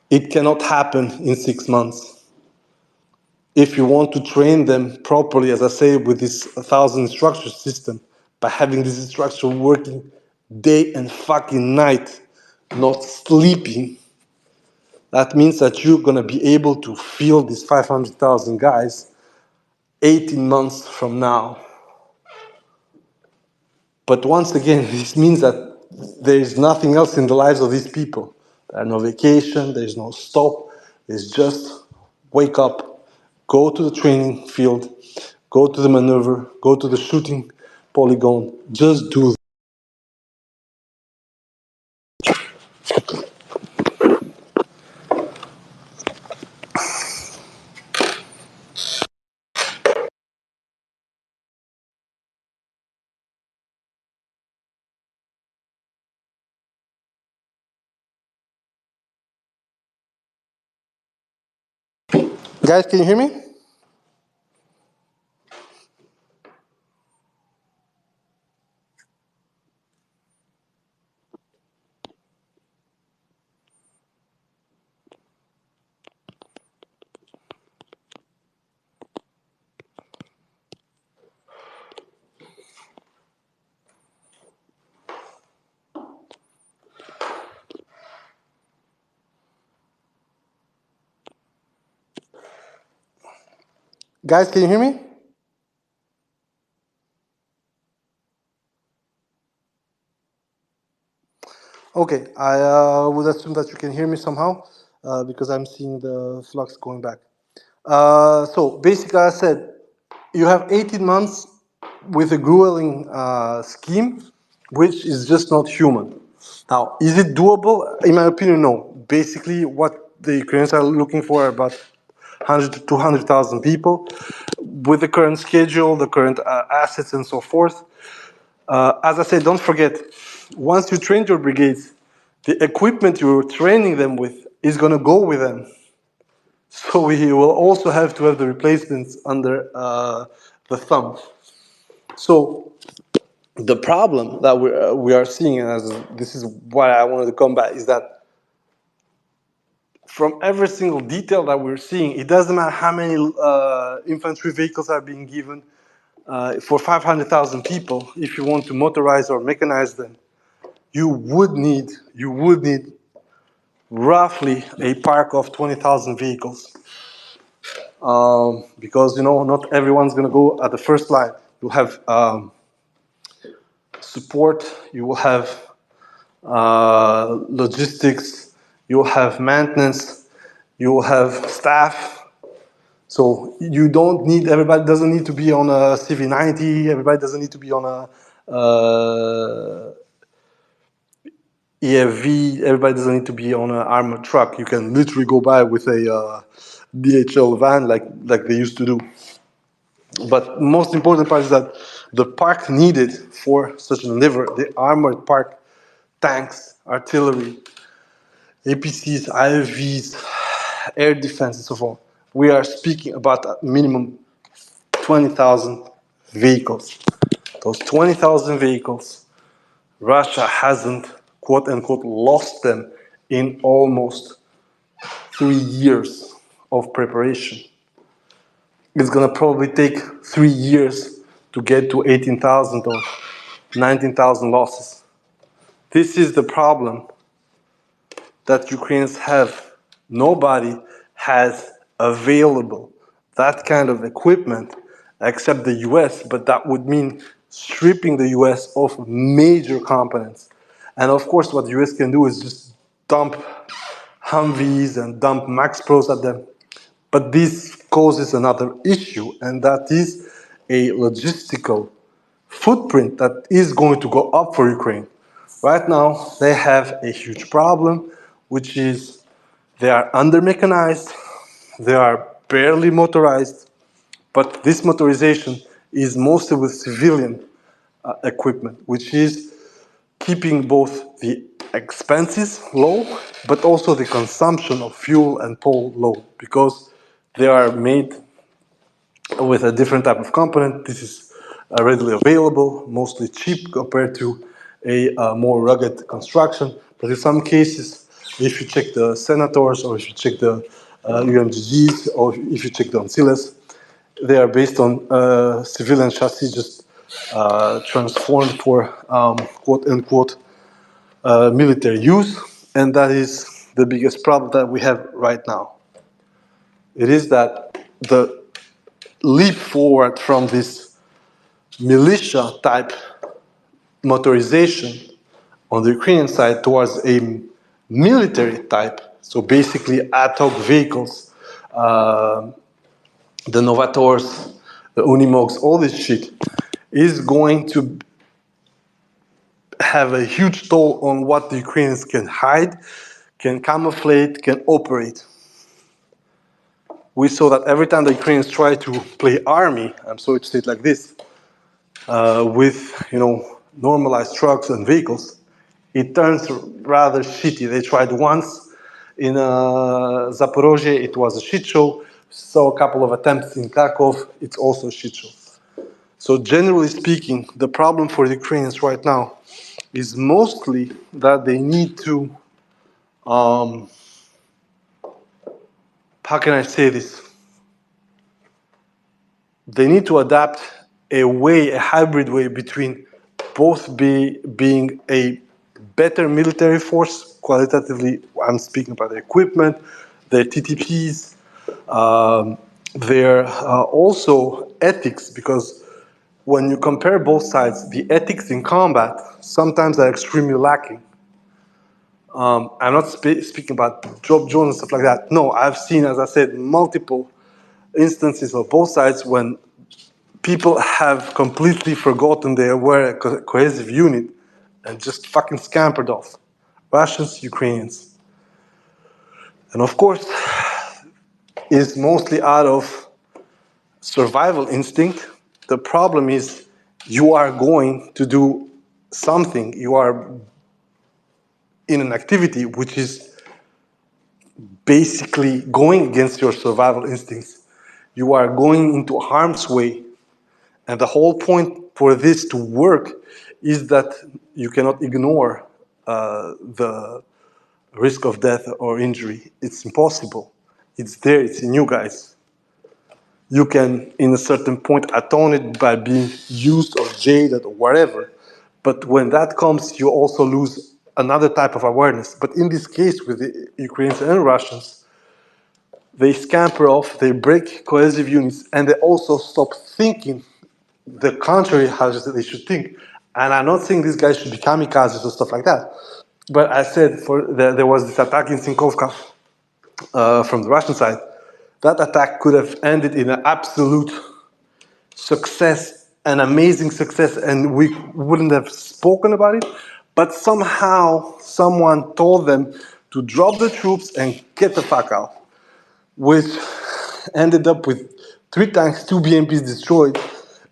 It cannot happen in 6 months. If you want to train them properly, as I say, with this 1,000 instructor system, by having this instructor working day and fucking night, not sleeping, that means that you're gonna be able to field these 500,000 guys 18 months from now. But once again, this means that there is nothing else in the lives of these people. There's no vacation, there's no stop. It's just wake up, go to the training field, go to the maneuver, go to the shooting polygon, just do. Guys, can you hear me? Guys, can you hear me? Okay, I would assume that you can hear me somehow because I'm seeing the flux going back. So basically, I said you have 18 months with a grueling scheme, which is just not human. Now, is it doable? In my opinion, no. Basically, what the Ukrainians are looking for are about 100 to 200,000 people with the current schedule, the current assets, and so forth. As I said, don't forget, once you train your brigades, the equipment you're training them with is going to go with them. So we will also have to have the replacements under the thumb. So the problem that we are seeing, and as this is why I wanted to come back, is that from every single detail that we're seeing, it doesn't matter how many infantry vehicles are being given for 500,000 people. If you want to motorize or mechanize them, you would need roughly a park of 20,000 vehicles. Because not everyone's going to go at the first line. You'll have support, you will have logistics, you will have maintenance, you will have staff. So you don't need, everybody doesn't need to be on a CV90, everybody doesn't need to be on a EFV, everybody doesn't need to be on an armored truck. You can literally go by with a DHL van like they used to do. But most important part is that the park needed for such an endeavor, the armored park, tanks, artillery, APCs, IFVs, air defense, and so forth. We are speaking about a minimum 20,000 vehicles. Those 20,000 vehicles, Russia hasn't, quote unquote, lost them in almost 3 years of preparation. It's gonna probably take 3 years to get to 18,000 or 19,000 losses. This is the problem that Ukrainians have. Nobody has available that kind of equipment except the US, but that would mean stripping the US of major components. And of course, what the US can do is just dump Humvees and dump Max Pros at them. But this causes another issue, and that is a logistical footprint that is going to go up for Ukraine. Right now, they have a huge problem, which is they are under mechanized, they are barely motorized, but this motorization is mostly with civilian equipment, which is keeping both the expenses low, but also the consumption of fuel and coal low, because they are made with a different type of component. This is readily available, mostly cheap compared to a more rugged construction. But in some cases, if you check the Senators, or if you check the UMGGs, or if you check the Ancilas, they are based on civilian chassis, just transformed for quote unquote military use. And that is the biggest problem that we have right now. It is that the leap forward from this militia type motorization on the Ukrainian side towards a military type, so basically ad hoc vehicles, the Novators, the Unimogs, all this shit, is going to have a huge toll on what the Ukrainians can hide, can camouflage, can operate. We saw that every time the Ukrainians try to play army, I'm sorry to say it like this, with normalized trucks and vehicles, it turns rather shitty. They tried once in Zaporozhye, it was a shit show. Saw a couple of attempts in Kharkov, it's also a shit show. So generally speaking, the problem for the Ukrainians right now is mostly that they need to, how can I say this? They need to adapt a way, a hybrid way between both being a better military force, qualitatively, I'm speaking about the equipment, their TTPs, their also ethics, because when you compare both sides, the ethics in combat sometimes are extremely lacking. I'm not speaking about Job Jones and stuff like that. No, I've seen, as I said, multiple instances of both sides when people have completely forgotten they were a cohesive unit and just fucking scampered off. Russians, Ukrainians. And of course, it's mostly out of survival instinct. The problem is you are going to do something. You are in an activity which is basically going against your survival instincts. You are going into harm's way. And the whole point for this to work is that you cannot ignore the risk of death or injury. It's impossible. It's there, it's in you guys. You can, in a certain point, atone it by being used or jaded or whatever. But when that comes, you also lose another type of awareness. But in this case, with the Ukrainians and Russians, they scamper off, they break cohesive units, and they also stop thinking the contrary how they should think. And I'm not saying these guys should be kamikazes or stuff like that. But I said there was this attack in Sinkovka from the Russian side. That attack could have ended in an absolute success, an amazing success, and we wouldn't have spoken about it. But somehow someone told them to drop the troops and get the fuck out, which ended up with 3 tanks, 2 BMPs destroyed,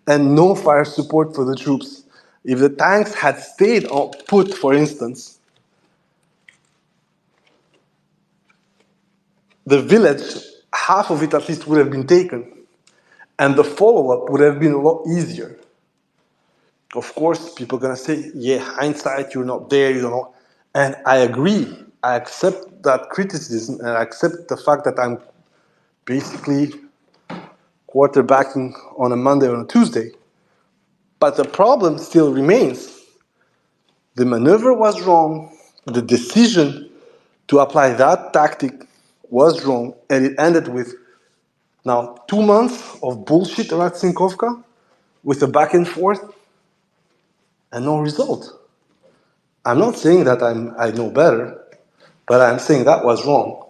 and no fire support for the troops. If the tanks had stayed put, for instance, the village, half of it at least would have been taken, and the follow-up would have been a lot easier. Of course, people are gonna say, yeah, hindsight, you're not there, you don't know. And I agree, I accept that criticism, and I accept the fact that I'm basically quarterbacking on a Monday or a Tuesday. But the problem still remains. The maneuver was wrong, the decision to apply that tactic was wrong, and it ended with now 2 months of bullshit around Sinkovka with a back and forth and no result. I'm not saying that I know better, but I'm saying that was wrong.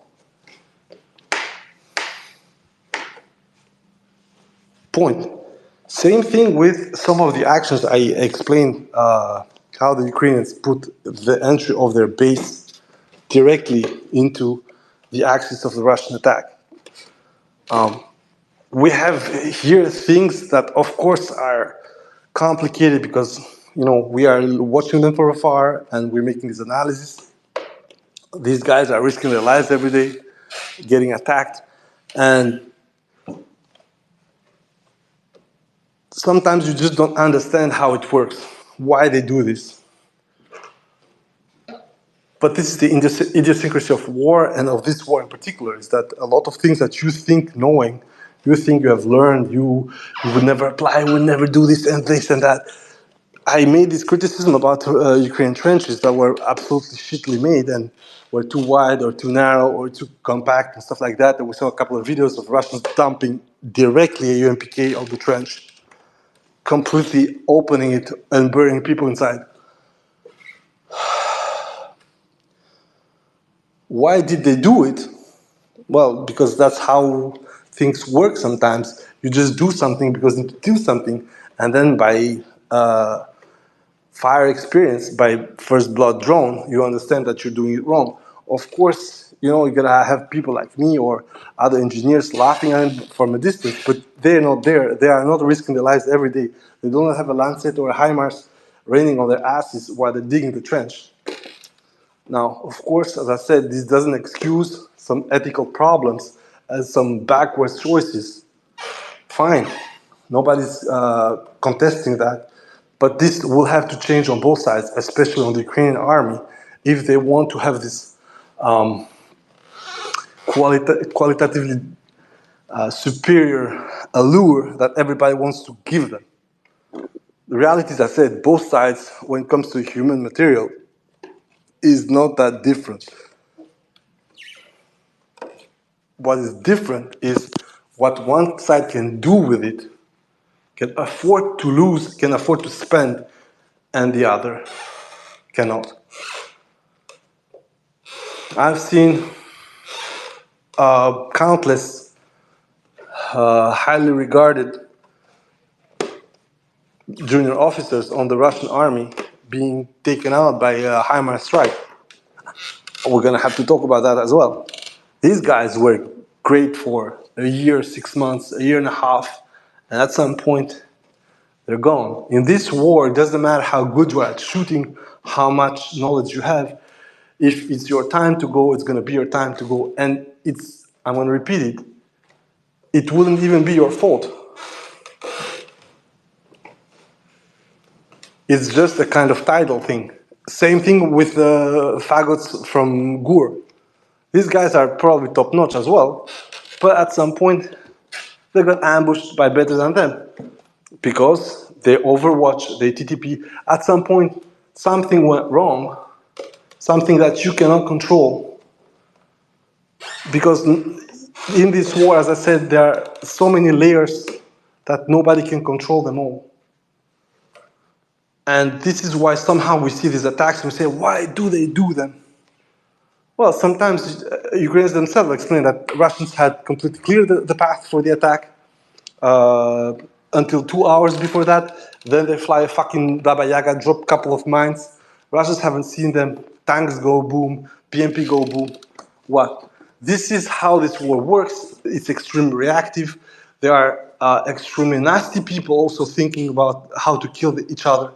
point. Same thing with some of the actions I explained, how the Ukrainians put the entry of their base directly into the axis of the Russian attack. We have here things that, of course, are complicated because we are watching them from afar and we're making this analysis. These guys are risking their lives every day, getting attacked, and sometimes you just don't understand how it works, why they do this. But this is the idiosyncrasy of war, and of this war in particular, is that a lot of things that you think knowing, you think you have learned, you would never apply, would never do this and that. I made this criticism about Ukrainian trenches that were absolutely shittily made and were too wide or too narrow or too compact and stuff like that. And we saw a couple of videos of Russians dumping directly a UMPK of the trench, completely opening it and burying people inside. Why did they do it? Well, because that's how things work sometimes. You just do something because you need to do something, and then by fire experience, by first blood drawn, you understand that you're doing it wrong. Of course, you're gonna have people like me or other engineers laughing at it from a distance, but they're not there. They are not risking their lives every day. They don't have a Lancet or a HIMARS raining on their asses while they're digging the trench. Now, of course, as I said, this doesn't excuse some ethical problems and some backwards choices. Fine, nobody's contesting that. But this will have to change on both sides, especially on the Ukrainian army, if they want to have this qualitatively superior allure that everybody wants to give them. The reality is, I said, both sides, when it comes to human material, is not that different. What is different is what one side can do with it, can afford to lose, can afford to spend, and the other cannot. I've seen countless highly regarded junior officers on the Russian army being taken out by a HIMARS strike. We're going to have to talk about that as well. These guys were great for a year, 6 months, a year and a half, and at some point, they're gone. In this war, it doesn't matter how good you are at shooting, how much knowledge you have. If it's your time to go, it's going to be your time to go. And I'm going to repeat it, it wouldn't even be your fault. It's just a kind of title thing. Same thing with the faggots from Gur. These guys are probably top notch as well, but at some point, they got ambushed by better than them because they overwatch, they TTP. At some point, something went wrong, something that you cannot control. Because in this war, as I said, there are so many layers that nobody can control them all. And this is why somehow we see these attacks and we say, why do they do them? Well, sometimes Ukrainians themselves explain that Russians had completely cleared the path for the attack until 2 hours before that. Then they fly a fucking Baba Yaga, drop a couple of mines. Russians haven't seen them. Tanks go boom, PMP go boom. What? This is how this war works. It's extremely reactive. There are extremely nasty people also thinking about how to kill each other.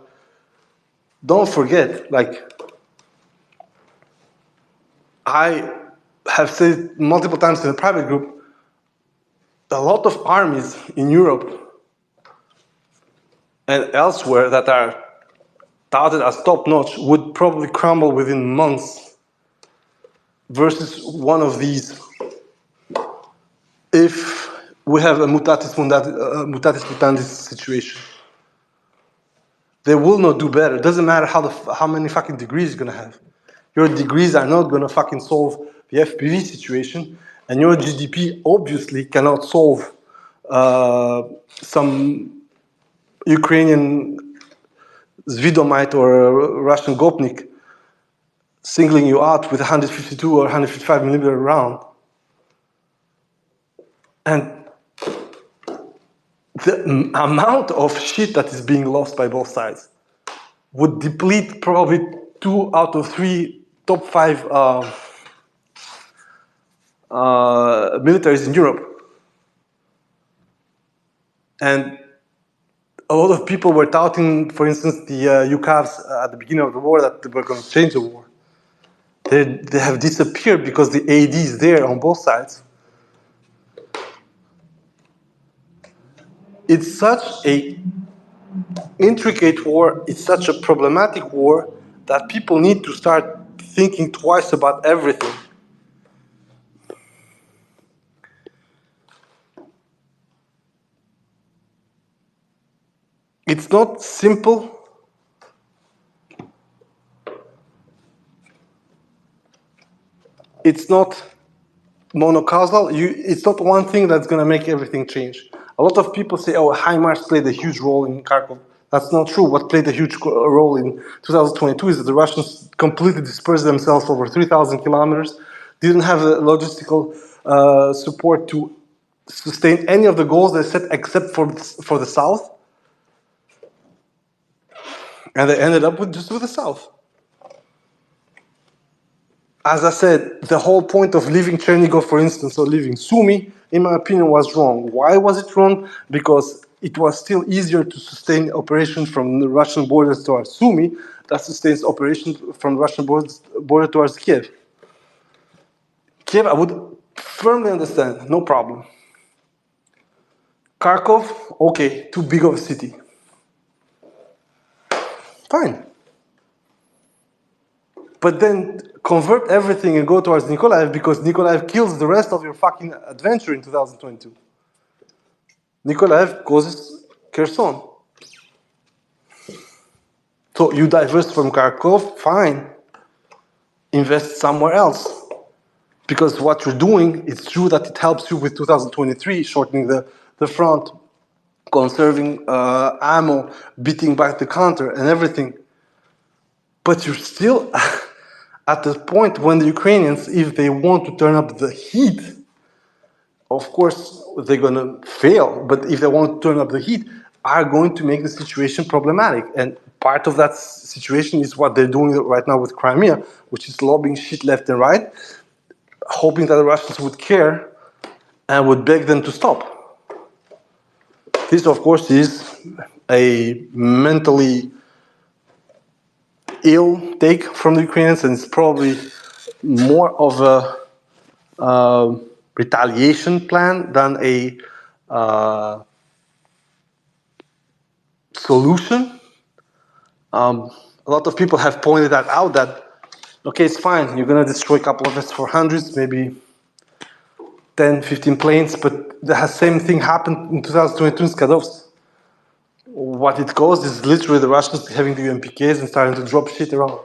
Don't forget, like, I have said multiple times in a private group, a lot of armies in Europe and elsewhere that are touted as top-notch would probably crumble within months versus one of these if we have a mutatis mutandis situation. They will not do better. It doesn't matter how many fucking degrees you're gonna have. Your degrees are not gonna fucking solve the FPV situation, and your GDP obviously cannot solve some Ukrainian Zvidomite or Russian Gopnik singling you out with 152 or 155 millimeter round. And the amount of shit that is being lost by both sides would deplete probably 2 out of 3 top 5 militaries in Europe. And a lot of people were touting, for instance, the UCAVs at the beginning of the war that they were going to change the war. They have disappeared because the AD is there on both sides. It's such a intricate war, it's such a problematic war that people need to start thinking twice about everything. It's not simple. It's not monocausal. It's not one thing that's going to make everything change. A lot of people say, oh, HIMARS played a huge role in Kharkov. That's not true. What played a huge role in 2022 is that the Russians completely dispersed themselves over 3,000 kilometers, didn't have the logistical support to sustain any of the goals they set except for the south. And they ended up with just with the south. As I said, the whole point of leaving Chernigov, for instance, or leaving Sumy, in my opinion, was wrong. Why was it wrong? Because it was still easier to sustain operations from the Russian borders towards Sumy that sustains operations from the Russian border towards Kiev. Kiev, I would firmly understand, no problem. Kharkov, okay, too big of a city. Fine. But then convert everything and go towards Nikolaev because Nikolaev kills the rest of your fucking adventure in 2022. Nikolaev causes Kherson. So you divest from Kharkov, fine. Invest somewhere else. Because what you're doing, it's true that it helps you with 2023, shortening the front, conserving ammo, beating back the counter and everything. But you're still at the point when the Ukrainians, if they want to turn up the heat, of course they're going to fail, but if they want to turn up the heat, are going to make the situation problematic. And part of that situation is what they're doing right now with Crimea, which is lobbying shit left and right, hoping that the Russians would care and would beg them to stop. This, of course, is a mentally ill take from the Ukrainians, and it's probably more of a retaliation plan than a solution. A lot of people have pointed that out that, okay, it's fine, you're going to destroy a couple of S-400s, maybe 10, 15 planes, but the same thing happened in 2022 in Skadovsk. What it caused is literally the Russians having the UMPKs and starting to drop shit around.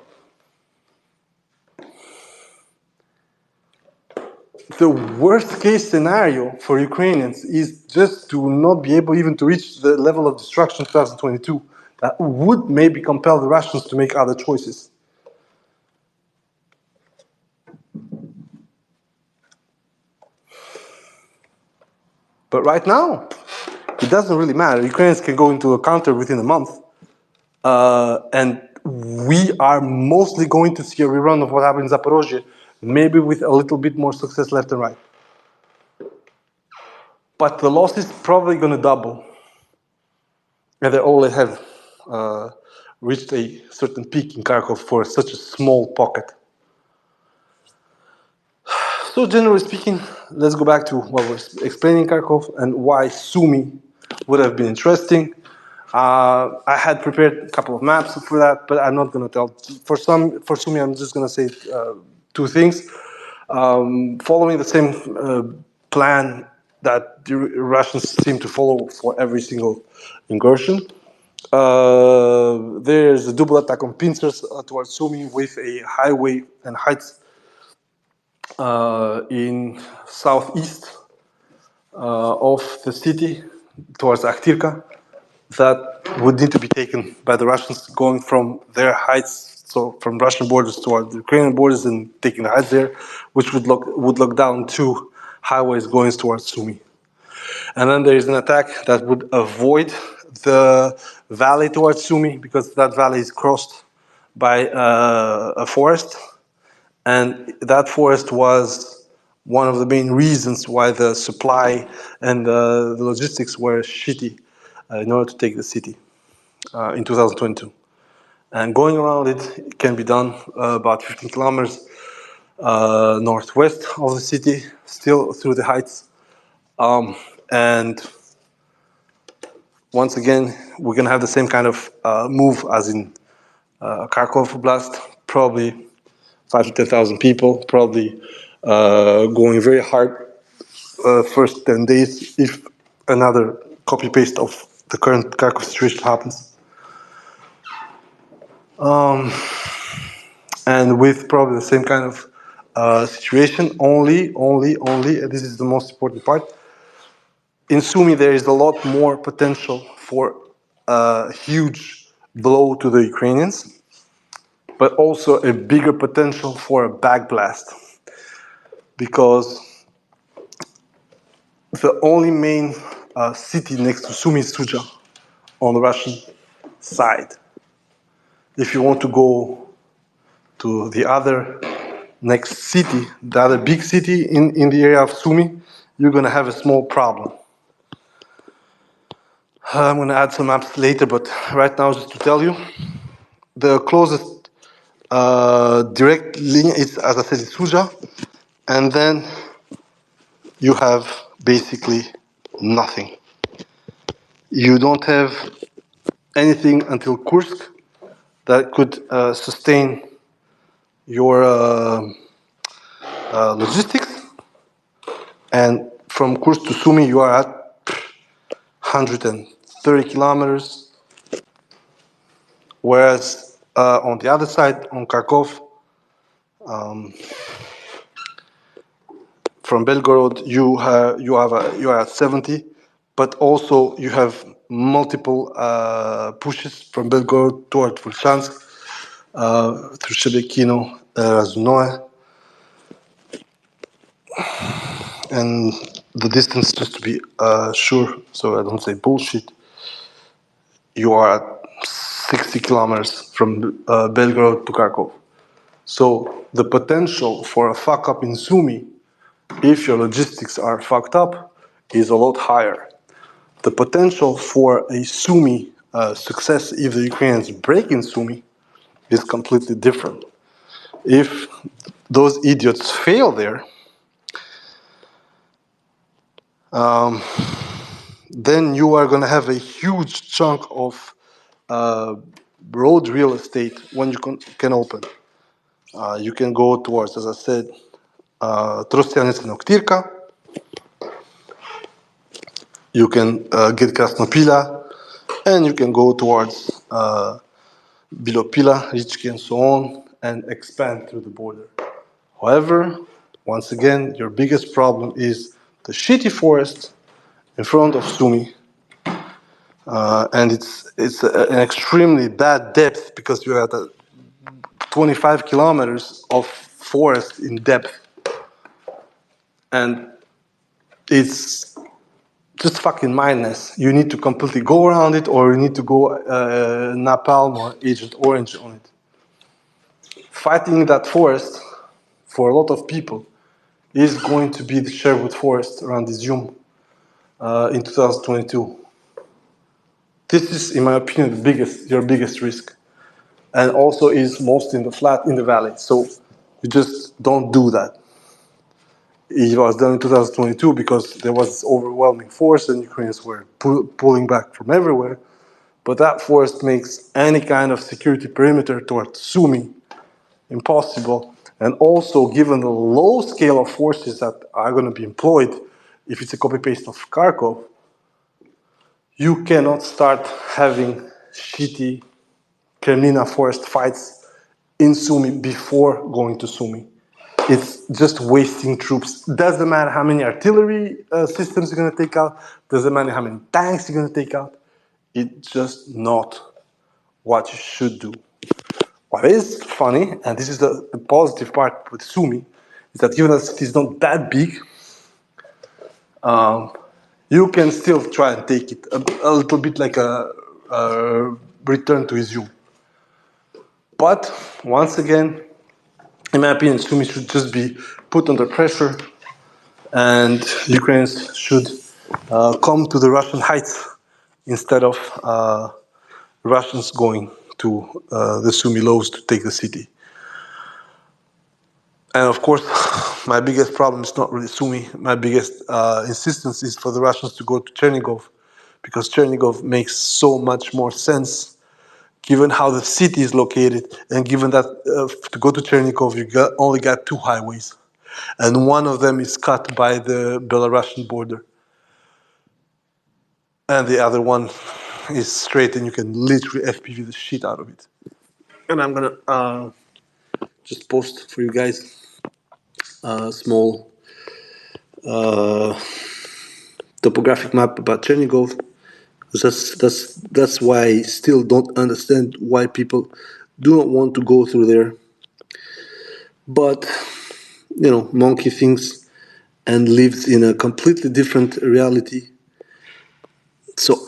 The worst case scenario for Ukrainians is just to not be able even to reach the level of destruction in 2022 that would maybe compel the Russians to make other choices. But right now, it doesn't really matter. Ukrainians can go into a counter within a month. And we are mostly going to see a rerun of what happened in Zaporozhye, maybe with a little bit more success left and right. But the loss is probably going to double. And they already have reached a certain peak in Kharkov for such a small pocket. So generally speaking, let's go back to what we're explaining Kharkov and why Sumy would have been interesting. I had prepared a couple of maps for that, but I'm not going to tell. For Sumy, I'm just going to say two things. Following the same plan that the Russians seem to follow for every single incursion. There's a double attack on pincers towards Sumy with a highway and heights in southeast of the city towards Akhtirka that would need to be taken by the Russians going from their heights, so from Russian borders toward the Ukrainian borders and taking the heights there, which would lock down two highways going towards Sumy. And then there is an attack that would avoid the valley towards Sumi, because that valley is crossed by a forest. And that forest was one of the main reasons why the supply and the logistics were shitty in order to take the city in 2022. And going around it can be done about 15 kilometers northwest of the city, still through the heights. And once again, we're going to have the same kind of move as in Kharkov blast, probably 5 to 10,000 people, probably going very hard first 10 days if another copy paste of the current Kharkov situation happens. And with probably the same kind of situation, only, and this is the most important part, in Sumy there is a lot more potential for a huge blow to the Ukrainians, but also a bigger potential for a backblast, because the only main city next to Sumy is Suja on the Russian side. If you want to go to the other next city, the other big city in the area of Sumy, you're going to have a small problem. I'm going to add some maps later, but right now, just to tell you, the closest direct line is, as I said, is Suja, and then you have basically nothing. You don't have anything until Kursk that could sustain your logistics. And from Kursk to Sumy, you are at 130 kilometers. Whereas on the other side, on Kharkov, from Belgorod, you are at 70, but also you have multiple pushes from Belgorod toward Volchansk, through Shebekino, Razunoe, and the distance, just to be sure, so I don't say bullshit, you are at 60 kilometers from Belgorod to Kharkov. So the potential for a fuck up in Sumy, if your logistics are fucked up, is a lot higher. The potential for a Sumy success if the Ukrainians break in Sumy is completely different. If those idiots fail there, then you are going to have a huge chunk of road real estate when you can open. You can go towards, as I said, Trostianets and Oktirka. You can get Krasnopila, and you can go towards Bilopila, Richki, and so on, and expand through the border. However, once again, your biggest problem is the shitty forest in front of Sumy, and it's an extremely bad depth, because you're at 25 kilometers of forest in depth, and it's just fucking madness. You need to completely go around it, or you need to go napalm or Agent Orange on it. Fighting that forest for a lot of people is going to be the Sherwood Forest around Izium in 2022. This is, in my opinion, your biggest risk, and also is most in the valley. So you just don't do that. It was done in 2022 because there was this overwhelming force and Ukrainians were pulling back from everywhere. But that force makes any kind of security perimeter towards Sumy impossible. And also, given the low scale of forces that are going to be employed, if it's a copy-paste of Kharkov, you cannot start having shitty Kremlina forest fights in Sumy before going to Sumy. It's just wasting troops. Doesn't matter how many artillery systems you're going to take out. Doesn't matter how many tanks you're going to take out. It's just not what you should do. What is funny, and this is the positive part with Sumy, is that even though the city is not that big, you can still try and take it a little bit like a return to Izium. But once again, in my opinion, Sumy should just be put under pressure, and Ukrainians should come to the Russian heights instead of Russians going to the Sumy lows to take the city. And of course, my biggest problem is not really Sumy. My biggest insistence is for the Russians to go to Chernigov, because Chernigov makes so much more sense given how the city is located, and given that to go to Chernigov, you only got two highways, and one of them is cut by the Belarusian border, and the other one is straight, and you can literally FPV the shit out of it. And I'm gonna just post for you guys a small topographic map about Chernigov. That's why I still don't understand why people do not want to go through there. But Monkey thinks and lives in a completely different reality. So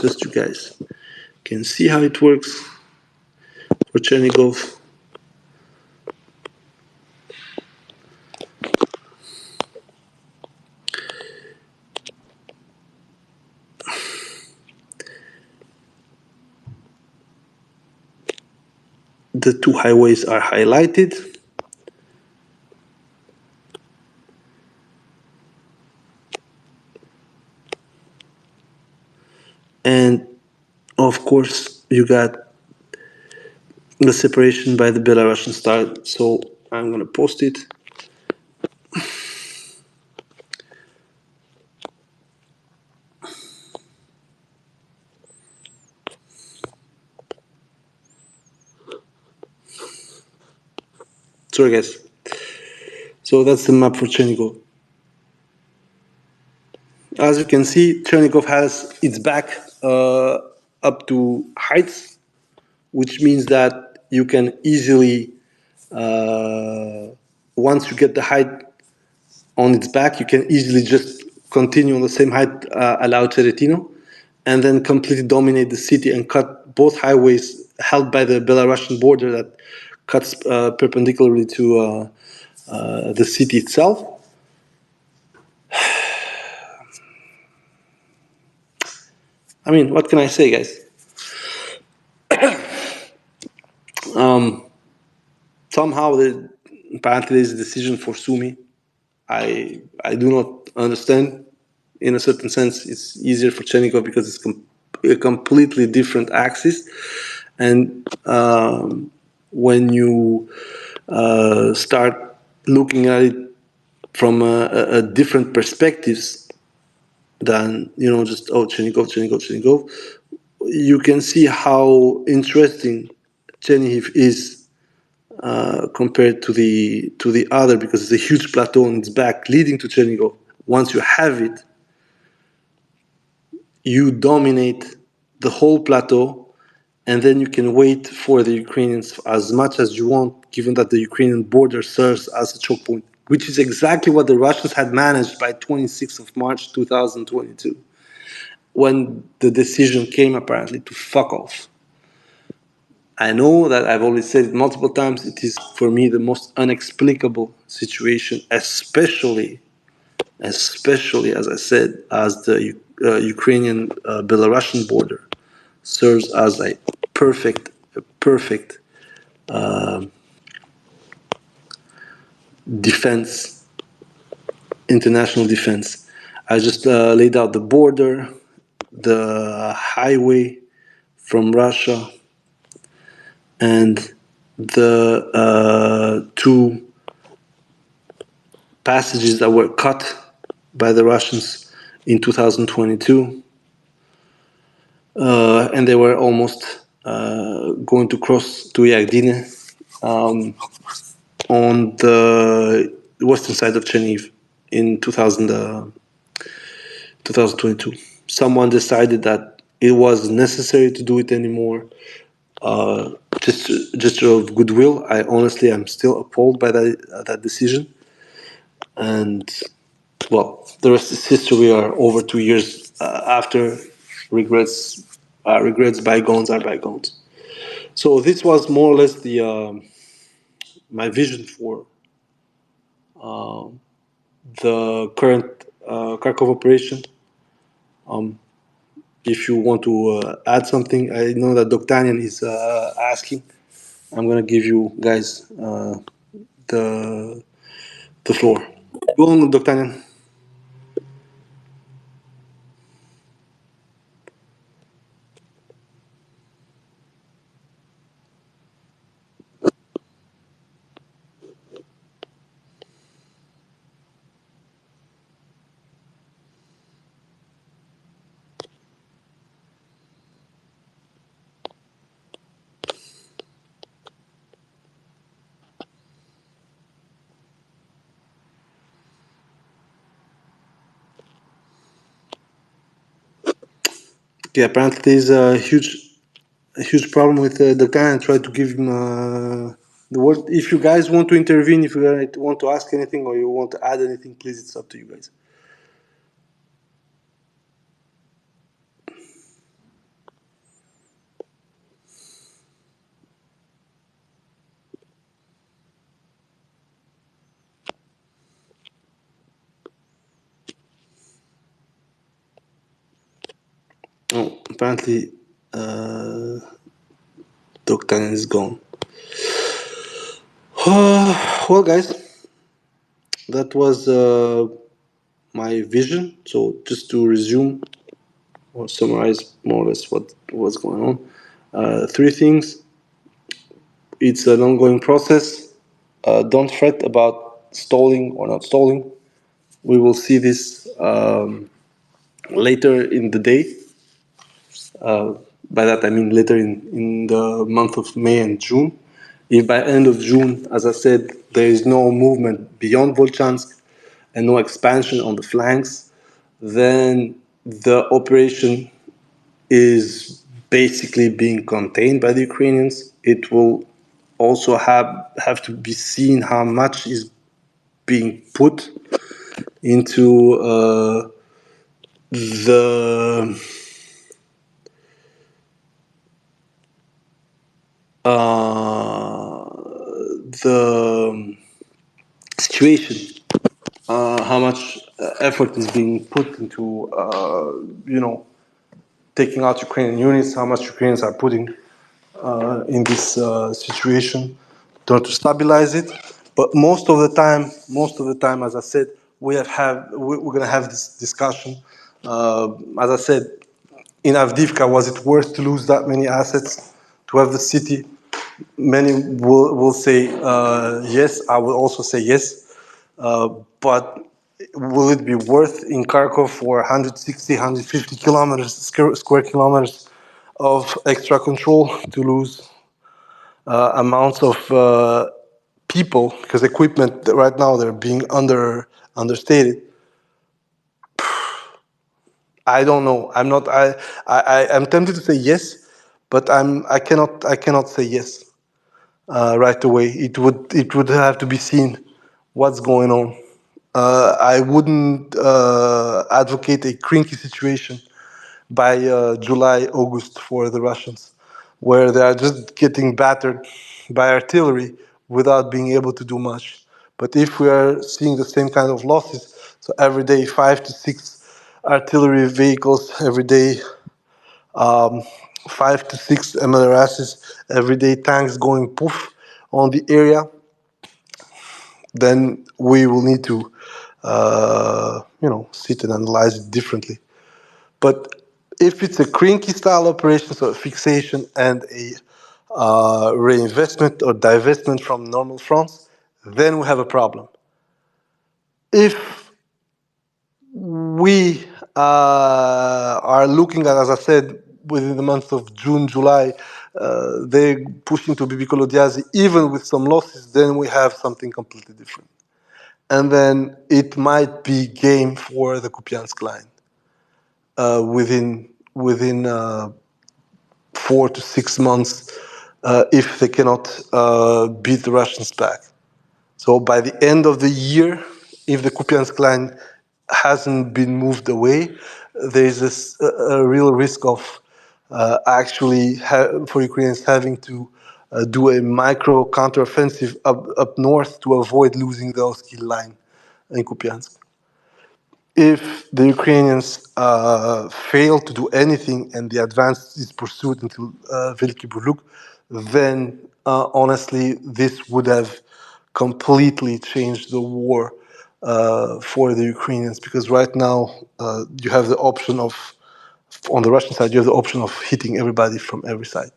just you guys can see how it works for Chernigov. The two highways are highlighted. And of course, you got the separation by the Belarusian side. So I'm going to post it. Sorry, guys. So that's the map for Chernigov. As you can see, Chernigov has its back up to heights, which means that you can easily, once you get the height on its back, you can easily just continue on the same height allow Teretino, and then completely dominate the city and cut both highways held by the Belarusian border that cuts perpendicularly to the city itself. I mean, what can I say, guys? Somehow, apparently, there's a decision for Sumy. I do not understand. In a certain sense, it's easier for Chernigov because it's a completely different axis, and when you start looking at it from a different perspectives than just Chernigov, you can see how interesting Chernihiv is compared to the other, because it's a huge plateau on its back leading to Chernigov. Once you have it, you dominate the whole plateau, and then you can wait for the Ukrainians as much as you want, given that the Ukrainian border serves as a choke point, which is exactly what the Russians had managed by 26th of March 2022, when the decision came apparently to fuck off. I know that I've already said it multiple times, it is for me the most inexplicable situation, especially as I said, as the Ukrainian Belarusian border serves as a perfect defense, international defense. I just laid out the border, the highway from Russia, and the two passages that were cut by the Russians in 2022. And they were almost going to cross to Yagdine on the western side of Chernihiv in 2022. Someone decided that it was necessary to do it anymore. Gesture of goodwill. I honestly am still appalled by that decision. And well, the rest is history. We are over 2 years after. Regrets bygones are bygones. So this was more or less the my vision for the current Kharkov operation. If you want to add something, I know that Doctanian is asking. I'm gonna give you guys the the floor. Go on, Doctanian. Okay, apparently there's a huge problem with the guy and try to give him the word. If you guys want to intervene, if you want to ask anything or you want to add anything, please, it's up to you guys. Oh, apparently, Dr. is gone. Well, guys, that was my vision. So, just to resume or summarize more or less what's going on. Three things. It's an ongoing process. Don't fret about stalling or not stalling. We will see this later in the day. By that I mean later in the month of May and June. If by end of June, as I said, there is no movement beyond Volchansk and no expansion on the flanks, then the operation is basically being contained by the Ukrainians. It will also have to be seen how much is being put into the the situation, how much effort is being put into, taking out Ukrainian units, how much Ukrainians are putting in this situation to stabilize it. But most of the time, as I said, we're going to have this discussion. As I said, in Avdiivka, was it worth to lose that many assets to have the city? Many will say yes. I will also say yes. But will it be worth in Kharkov for 160, 150 kilometers, square kilometers of extra control to lose amounts of people? Because equipment right now they're being understated. I don't know. I'm not. I'm tempted to say yes, but I cannot say yes right away. It would have to be seen what's going on. I wouldn't advocate a crinky situation by July, August for the Russians, where they are just getting battered by artillery without being able to do much. But if we are seeing the same kind of losses, so every day 5 to 6 artillery vehicles, every day 5 to 6 MLRSs, every day tanks going poof on the area, then we will need to, sit and analyze it differently. But if it's a crinky style operation, so a fixation and a reinvestment or divestment from normal fronts, then we have a problem. If we are looking at, as I said, within the month of June, July, they're pushing to Bibikolodiazi, even with some losses, then we have something completely different. And then it might be game for the Kupiansk line within 4 to 6 months if they cannot beat the Russians back. So by the end of the year, if the Kupiansk line hasn't been moved away, there's a real risk of for Ukrainians having to do a micro counteroffensive up north to avoid losing the Oskil line in Kupiansk. If the Ukrainians fail to do anything and the advance is pursued into Veliki Burluk, then honestly, this would have completely changed the war for the Ukrainians, because right now you have the option of, on the Russian side, you have the option of hitting everybody from every side.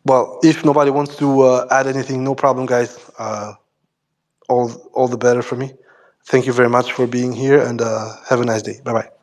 Well, if nobody wants to add anything, no problem, guys. All the better for me. Thank you very much for being here, and have a nice day. Bye-bye.